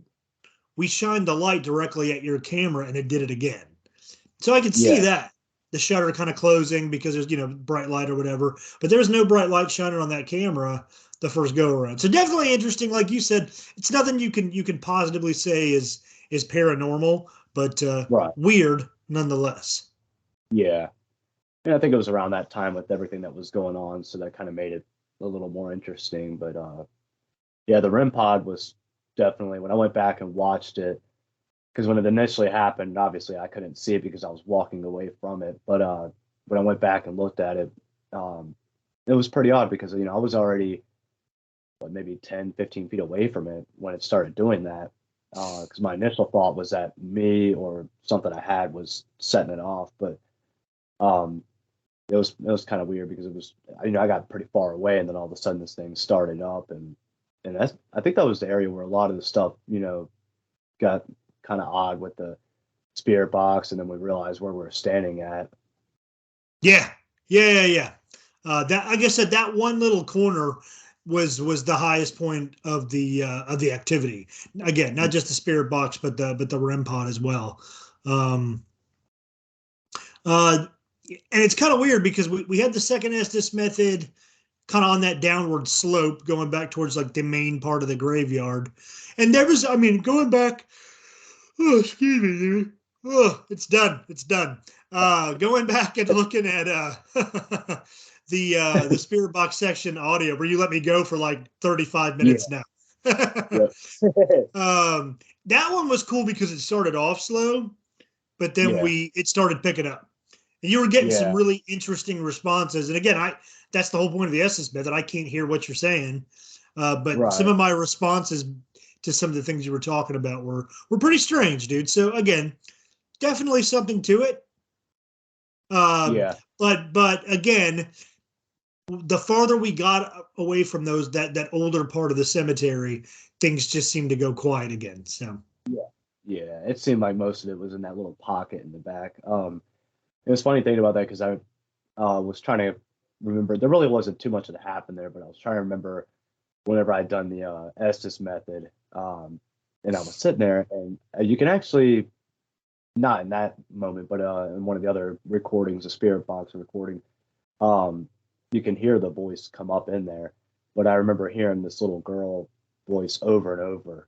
S1: we shined the light directly at your camera and it did it again. So I could see
S4: Yeah,
S1: that the shutter kind of closing because there's bright light or whatever, but there was no bright light shining on that camera the first go around. So definitely interesting. Like you said, it's nothing you can positively say is paranormal, but
S4: right.
S1: weird nonetheless.
S4: Yeah. And I think it was around that time with everything that was going on, so that kind of made it a little more interesting. But yeah, the REM pod was definitely when I went back and watched it, because when it initially happened, obviously I couldn't see it because I was walking away from it. But when I went back and looked at it, um, it was pretty odd because I was already maybe 10, 15 feet away from it when it started doing that. Because my initial thought was that me or something I had was setting it off, but um, it was kind of weird because it was I got pretty far away and then all of a sudden this thing started up and that's I think that was the area where a lot of the stuff got kind of odd with the spirit box, and then we realized where we're standing at.
S1: Yeah, yeah. That, like I said, that one little corner was the highest point of the activity. Again, not just the spirit box, but the REM pod as well. Um, uh, and it's kind of weird because we had the second Estes method kind of on that downward slope going back towards like the main part of the graveyard. And there was, I mean, going back, oh, excuse me, dude. Oh, it's done. It's done. Going back and looking at the spirit box section audio where you let me go for like 35
S4: Yeah.
S1: minutes now.
S4: Yep.
S1: That one was cool because it started off slow, but then
S4: Yeah.
S1: it started picking up. And you were getting some
S4: Yeah.
S1: really interesting responses. And again, that's the whole point of the Estes method. I can't hear what you're saying. But some
S4: Right.
S1: of my responses to some of the things you were talking about were pretty strange, dude. So again, definitely something to it.
S4: Yeah.
S1: But again, the farther we got away from that older part of the cemetery, things just seemed to go quiet again. So
S4: Yeah. It seemed like most of it was in that little pocket in the back. It was funny thinking about that because I was trying to remember. There really wasn't too much that happened there, but I was trying to remember whenever I'd done the Estes method, and I was sitting there, and you can actually, not in that moment, but in one of the other recordings, a spirit box recording, um, you can hear the voice come up in there. But I remember hearing this little girl voice over and over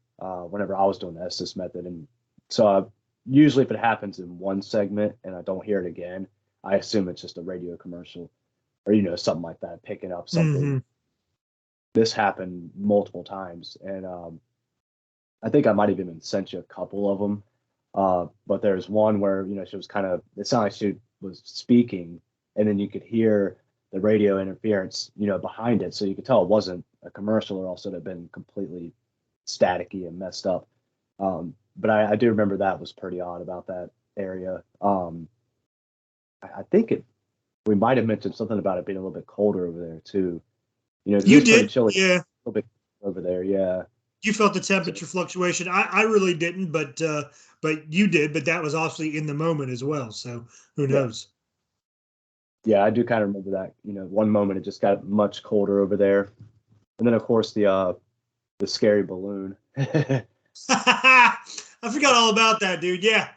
S4: whenever I was doing the Estes method, and so usually if it happens in one segment and I don't hear it again, I assume it's just a radio commercial or something like that, picking up something.
S1: mm-hmm.
S4: This happened multiple times, and I think I might have even sent you a couple of them. But there's one where she was kind of, it sounded like she was speaking, and then you could hear the radio interference behind it, so you could tell it wasn't a commercial, or else it had been completely staticky and messed up. But I do remember that was pretty odd about that area. I think we might have mentioned something about it being a little bit colder over there too. 'Cause
S1: You
S4: it was pretty
S1: did,
S4: chilly
S1: yeah.
S4: a little bit over there. Yeah.
S1: You felt the
S4: So,
S1: temperature fluctuation. I really didn't, but you did. But that was obviously in the moment as well. So who
S4: yeah.
S1: knows?
S4: Yeah, I do kind of remember that. One moment it just got much colder over there, and then of course the scary balloon.
S1: I forgot all about that, dude. Yeah,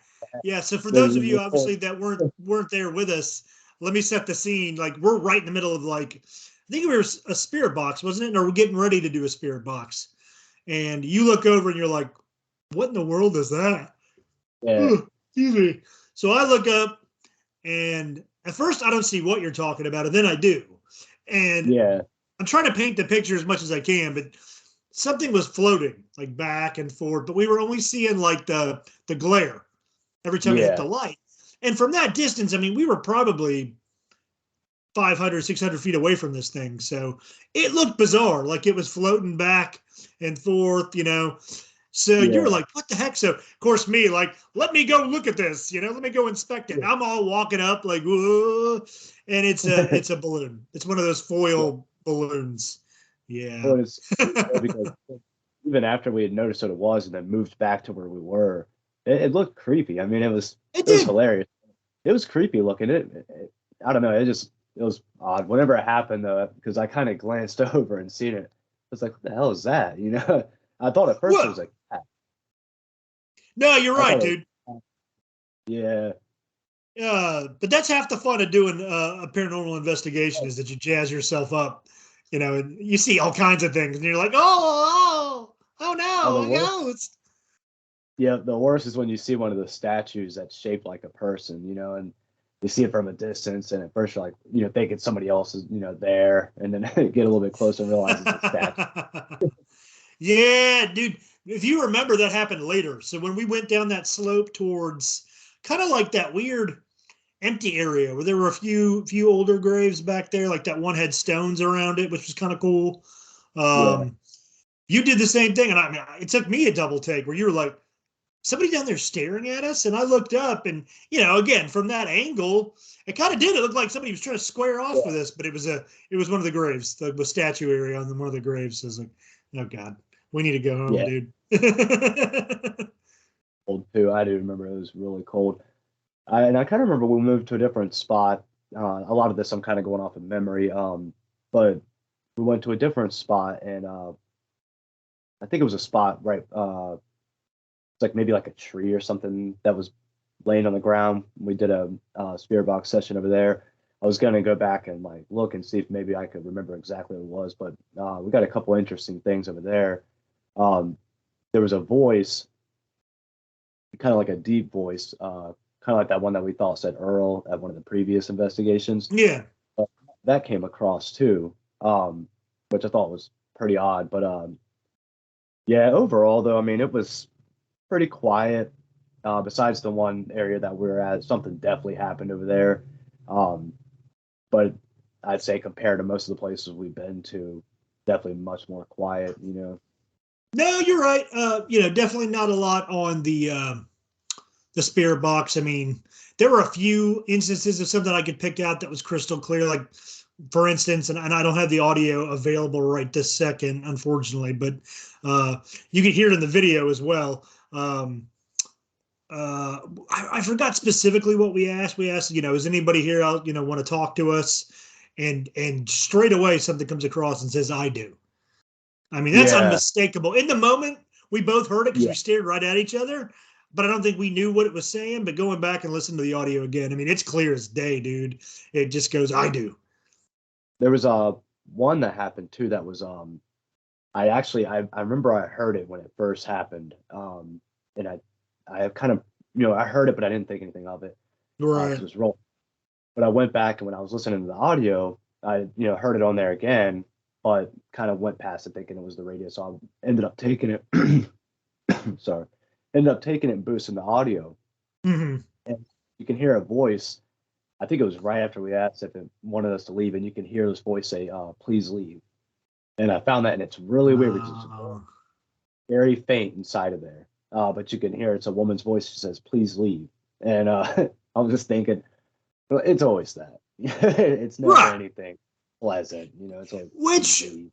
S1: yeah. So for those of you obviously that weren't there with us, let me set the scene. Like we're right in the middle of like, I think we were a spirit box, wasn't it? Or we're getting ready to do a spirit box, and you look over and you're like, "What in the world is that?"
S4: Yeah.
S1: Excuse me. So I look up, and at first I don't see what you're talking about, and then I do, and
S4: Yeah.
S1: I'm trying to paint the picture as much as I can, but something was floating like back and forth, but we were only seeing like the glare every time it hit the
S4: Yeah.
S1: light. And from that distance, I mean, we were probably 500, 600 feet away from this thing. So it looked bizarre, like it was floating back and forth. So you were
S4: Yeah.
S1: like, what the heck? So, of course, me, like, let me go look at this, let me go inspect it. And I'm all walking up, like, whoa. And it's a balloon. It's one of those
S4: Yeah.
S1: foil balloons. Yeah.
S4: Well, it's because even after we had noticed what it was and then moved back to where we were, it looked creepy. I mean, it was
S1: It
S4: it was
S1: did.
S4: hilarious. It was creepy looking. I don't know. It was odd. Whenever it happened though, because I kind of glanced over and seen it, I was like, "What the hell is that?" I thought at first it was
S1: Well,
S4: a cat.
S1: no, you're
S4: I
S1: right,
S4: thought it was,
S1: dude.
S4: yeah,
S1: But that's half the fun of doing a paranormal investigation is that you jazz yourself up, and you see all kinds of things, and you're like, oh
S4: oh, the
S1: no,
S4: worst.
S1: no, it's
S4: Yeah, the worst is when you see one of the statues that's shaped like a person, and you see it from a distance, and at first you're like, thinking somebody else is, there, and then get a little bit closer and realize it's a statue.
S1: yeah, dude. If you remember, that happened later. So when we went down that slope towards kind of like that weird empty area where there were a few older graves back there, like that one had stones around it, which was kind of cool.
S4: Yeah,
S1: Um, you did the same thing, and I mean, it took me a double take where you were like, somebody down there staring at us, and I looked up, and again from that angle, it kind of did. It looked like somebody was trying to square off with us, but it was one of the graves, the statue area on one of the graves. I was like, oh god, we need to go home,
S4: yeah.
S1: dude.
S4: Cold too. I do remember it was really cold. And I kind of remember we moved to a different spot. A lot of this I'm kind of going off of memory. But we went to a different spot, and I think it was a spot right. It's like maybe like a tree or something that was laying on the ground. We did a spirit box session over there. I was gonna go back and like look and see if maybe I could remember exactly what it was, but we got a couple interesting things over there. Um, there was a voice, kind of like a deep voice, kind of like that one that we thought said Earl at one of the previous investigations.
S1: Yeah.
S4: Uh, that came across too, which I thought was pretty odd. But yeah, overall though, I mean, it was pretty quiet. Besides the one area that we were at, something definitely happened over there. Um, but I'd say compared to most of the places we've been to, definitely much more quiet.
S1: No, you're right. Definitely not a lot on the spirit box. I mean, there were a few instances of something I could pick out that was crystal clear. Like, for instance, and I don't have the audio available right this second, unfortunately, but you can hear it in the video as well. I forgot specifically what we asked. We asked, is anybody here out, want to talk to us? And straight away something comes across and says, I do. I mean, that's
S4: Yeah,
S1: unmistakable. In the moment, we both heard it because
S4: yeah.
S1: we stared right at each other, but I don't think we knew what it was saying. But going back and listening to the audio again, I mean, it's clear as day, dude. It just goes, I do.
S4: There was one that happened too that was I remember I heard it when it first happened. And I kind of I heard it but I didn't think anything of it because
S1: Right.
S4: it was rolling. But I went back and when I was listening to the audio, I heard it on there again, but kind of went past it thinking it was the radio. So I ended up taking it. Sorry, ended up taking it and boosting the audio,
S1: Mm-hmm.
S4: and you can hear a voice. I think it was right after we asked if it wanted us to leave, and you can hear this voice say, "Please leave." And I found that, and it's really weird because it's very faint inside of there, but you can hear it's a woman's voice. She says, "Please leave," and I was just thinking, well, it's always that. It's never
S1: Right.
S4: anything pleasant. It's like, please
S1: Which
S4: leave.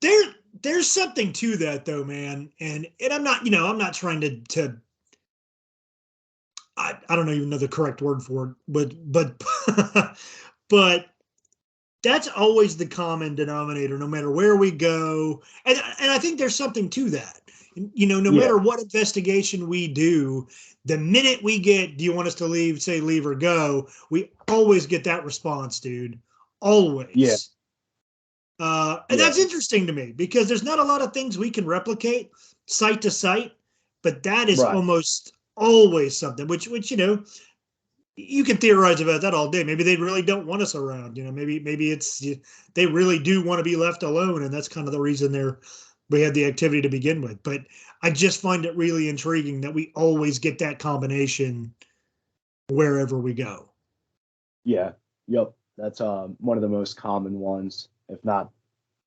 S1: there there's something to that though, man. And I'm not trying to I don't even know the correct word for it, but but that's always the common denominator, no matter where we go. And I think there's something to that. No
S4: Yeah,
S1: matter what investigation we do, the minute we get, do you want us to leave, say leave or go, we always get that response, dude.
S4: yeah,
S1: Always. And
S4: yeah,
S1: that's interesting to me because there's not a lot of things we can replicate site to site, but that is
S4: right.
S1: almost always something which you can theorize about that all day. Maybe they really don't want us around. Maybe it's they really do want to be left alone, and that's kind of the reason we had the activity to begin with. But I just find it really intriguing that we always get that combination wherever we go.
S4: Yeah, yep. That's one of the most common ones, if not,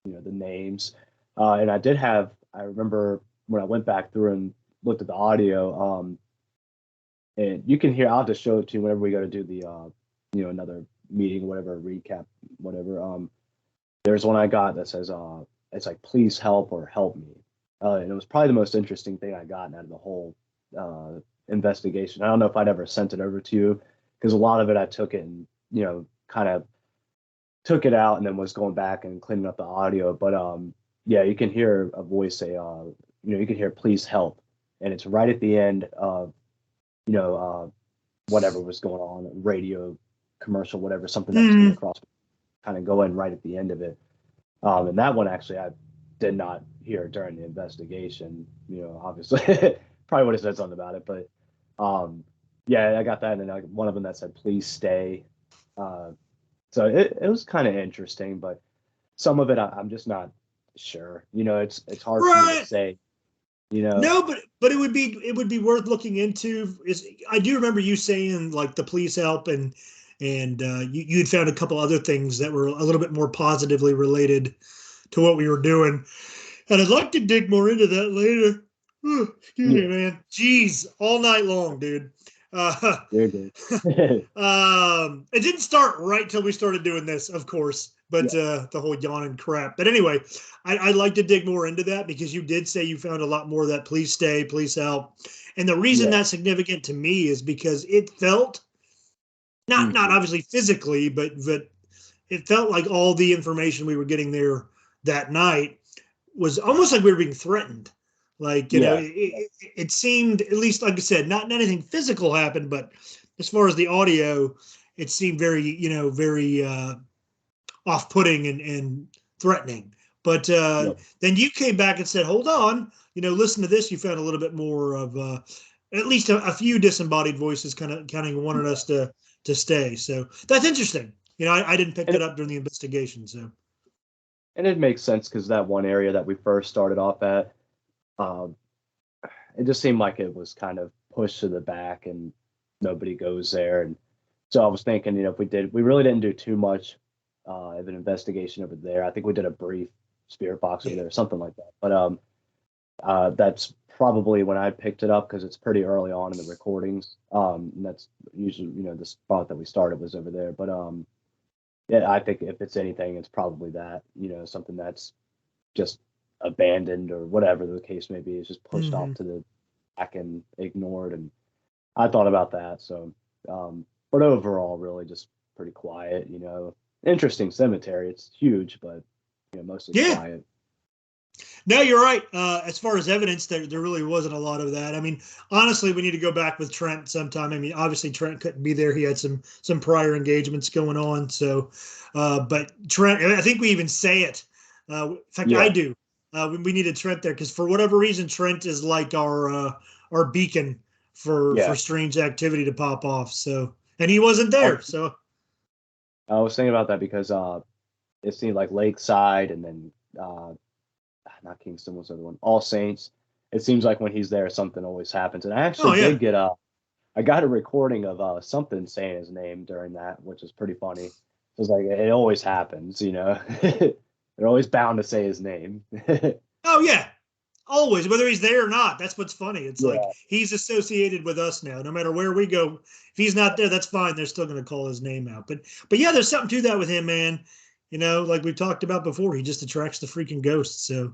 S4: the names. And I remember when I went back through and looked at the audio, and you can hear, I'll have to show it to you whenever we go to do the, another meeting, whatever, recap, whatever. There's one I got that says, it's like, please help or help me. And it was probably the most interesting thing I got out of the whole uh, investigation. I don't know if I'd ever sent it over to you because a lot of it I took it and, kind of took it out and then was going back and cleaning up the audio. But yeah, you can hear a voice say, you can hear please help. And it's right at the end of, you know, whatever was going on, radio, commercial, whatever, something that was coming
S1: Mm,
S4: across, kind of go in right at the end of it. And that one actually I did not hear during the investigation. Obviously, probably would have said something about it, but yeah, I got that, and then one of them that said "please stay." Uh, so it was kind of interesting, but some of it I'm just not sure. It's hard for me to
S1: right.
S4: say. You know,
S1: No, but it would be worth looking into. Is I do remember you saying like the police help and you'd found a couple other things that were a little bit more positively related to what we were doing, and I'd like to dig more into that later. Excuse me,
S4: yeah,
S1: man. Jeez, all night long, dude. Uh,
S4: you're good.
S1: it didn't start right till we started doing this, of course,
S4: Yeah,
S1: but the whole yawning crap. But anyway, I'd like to dig more into that because you did say you found a lot more of that please stay, please help. And the reason
S4: Yeah.
S1: that's significant to me is because it felt not obviously physically, but it felt like all the information we were getting there that night was almost like we were being threatened. Like,
S4: Yeah.
S1: it seemed, at least, like I said, not anything physical happened, but as far as the audio, it seemed very, very off-putting and threatening. But
S4: Yep.
S1: then you came back and said, hold on, listen to this. You found a little bit more of at least a few disembodied voices kind of wanted us to stay. So that's interesting. I didn't pick
S4: And
S1: that
S4: it,
S1: up during the investigation. So
S4: and it makes sense because that one area that we first started off at, um, it just seemed like it was kind of pushed to the back and nobody goes there. And so I was thinking, if we really didn't do too much of an investigation over there. I think we did a brief spirit box over
S1: yeah.
S4: there, something like that. But that's probably when I picked it up because it's pretty early on in the recordings. And that's usually, the spot that we started was over there. But yeah, I think if it's anything, it's probably that, something that's just abandoned or whatever the case may be. It's just pushed
S1: Mm-hmm.
S4: off to the back and ignored. And I thought about that. So, but overall, really just pretty quiet, Interesting cemetery. It's huge, but, mostly
S1: Yeah.
S4: quiet.
S1: No, you're right. As far as evidence, there really wasn't a lot of that. I mean, honestly, we need to go back with Trent sometime. I mean, obviously Trent couldn't be there; he had some prior engagements going on. So, but Trent, I think we even say it. In fact, I
S4: Yeah.
S1: do. We needed Trent there because for whatever reason, Trent is like our beacon for
S4: Yeah.
S1: strange activity to pop off. So, and he wasn't
S4: I
S1: there.
S4: was,
S1: So,
S4: I was thinking about that because it seemed like Lakeside and then not Kingston was the other one, All Saints. It seems like when he's there, something always happens. And I
S1: oh
S4: actually
S1: yeah,
S4: did get I got a recording of something saying his name during that, which is pretty funny. It was like it always happens, They're always bound to say his name.
S1: oh yeah. Always, whether he's there or not. That's what's funny. It's like
S4: Yeah.
S1: he's associated with us now. No matter where we go, if he's not there, that's fine. They're still going to call his name out. But yeah, there's something to that with him, man. Like we've talked about before, he just attracts the freaking ghosts.
S4: Yeah.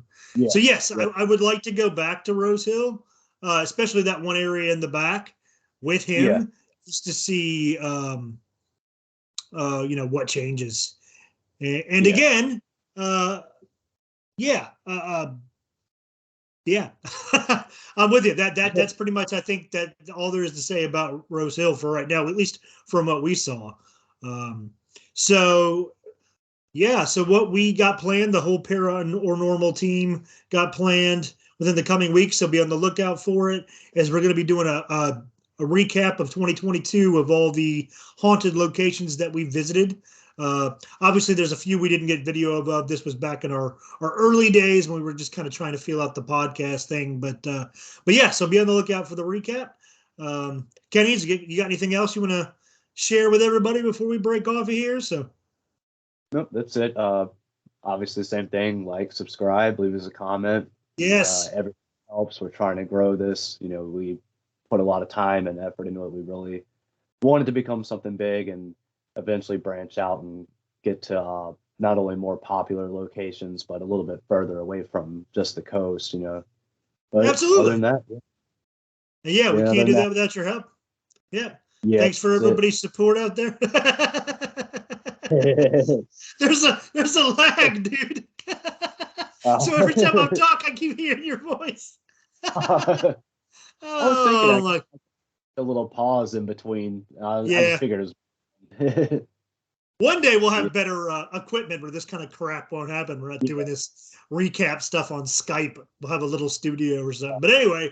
S1: So yes,
S4: Yeah.
S1: I would like to go back to Rose Hill, especially that one area in the back with
S4: Yeah.
S1: him, just to see, what changes. And
S4: Yeah.
S1: again, yeah, yeah, I'm with you. That's pretty much. I think that all there is to say about Rose Hill for right now, at least from what we saw. Um, so yeah, so what we got planned, the whole Paranormal team got planned within the coming weeks. So be on the lookout for it, as we're going to be doing a recap of 2022 of all the haunted locations that we visited. Obviously, there's a few we didn't get video of. This was back in our early days when we were just kind of trying to feel out the podcast thing. But yeah, so be on the lookout for the recap. Kenny, you got anything else you want to share with everybody before we break off of here? So
S4: Nope, that's it. Obviously, same thing. Like, subscribe, leave us a comment.
S1: yes.
S4: Everything helps. We're trying to grow this. We put a lot of time and effort into it. We really wanted to become something big and eventually branch out and get to not only more popular locations, but a little bit further away from just the coast. But other than
S1: Absolutely.
S4: that,
S1: Yeah, we
S4: yeah, other
S1: can't
S4: than
S1: do
S4: that,
S1: that without your help. Yeah.
S4: yeah,
S1: Thanks for
S4: that's it.
S1: everybody's support out there. there's a lag, dude. So every time I talk, I keep hearing your voice.
S4: I was thinking
S1: Oh my,
S4: a little pause in between. I just
S1: yeah.
S4: figured it was.
S1: One day we'll
S4: Yeah,
S1: have better equipment where this kind of crap won't happen. We're not doing this recap stuff on Skype. We'll have a little studio or something. But anyway,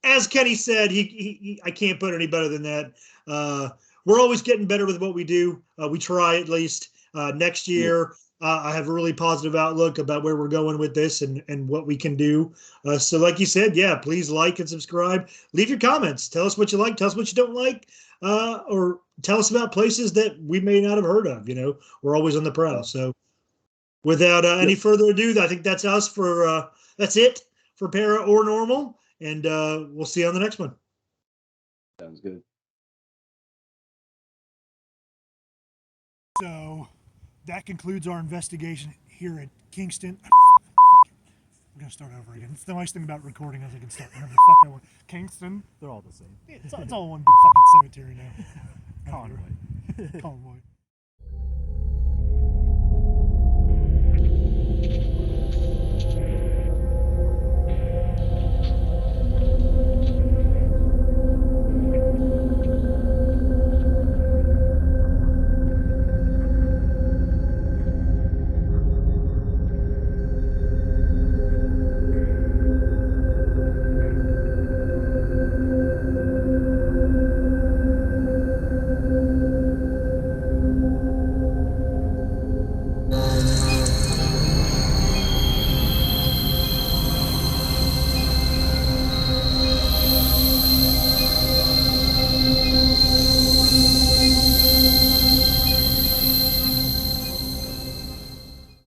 S1: as Kenny said, I can't put it any better than that. Uh, we're always getting better with what we do. We try at least. Next
S4: yeah,
S1: year, I have a really positive outlook about where we're going with this and what we can do. So, like you said, yeah, please like and subscribe. Leave your comments. Tell us what you like. Tell us what you don't like. Or tell us about places that we may not have heard of. We're always on the prowl. So, without
S4: yeah.
S1: any further ado, I think that's us for that's it for Para or Normal, and we'll see you on the next one.
S4: Sounds good.
S1: So that concludes our investigation here at Kingston. We're gonna start over again. It's the nice thing about recording is I can start whenever the fuck I want. Kingston.
S5: They're all the same.
S1: It's all one big fucking cemetery now.
S5: Conway.
S1: Conway.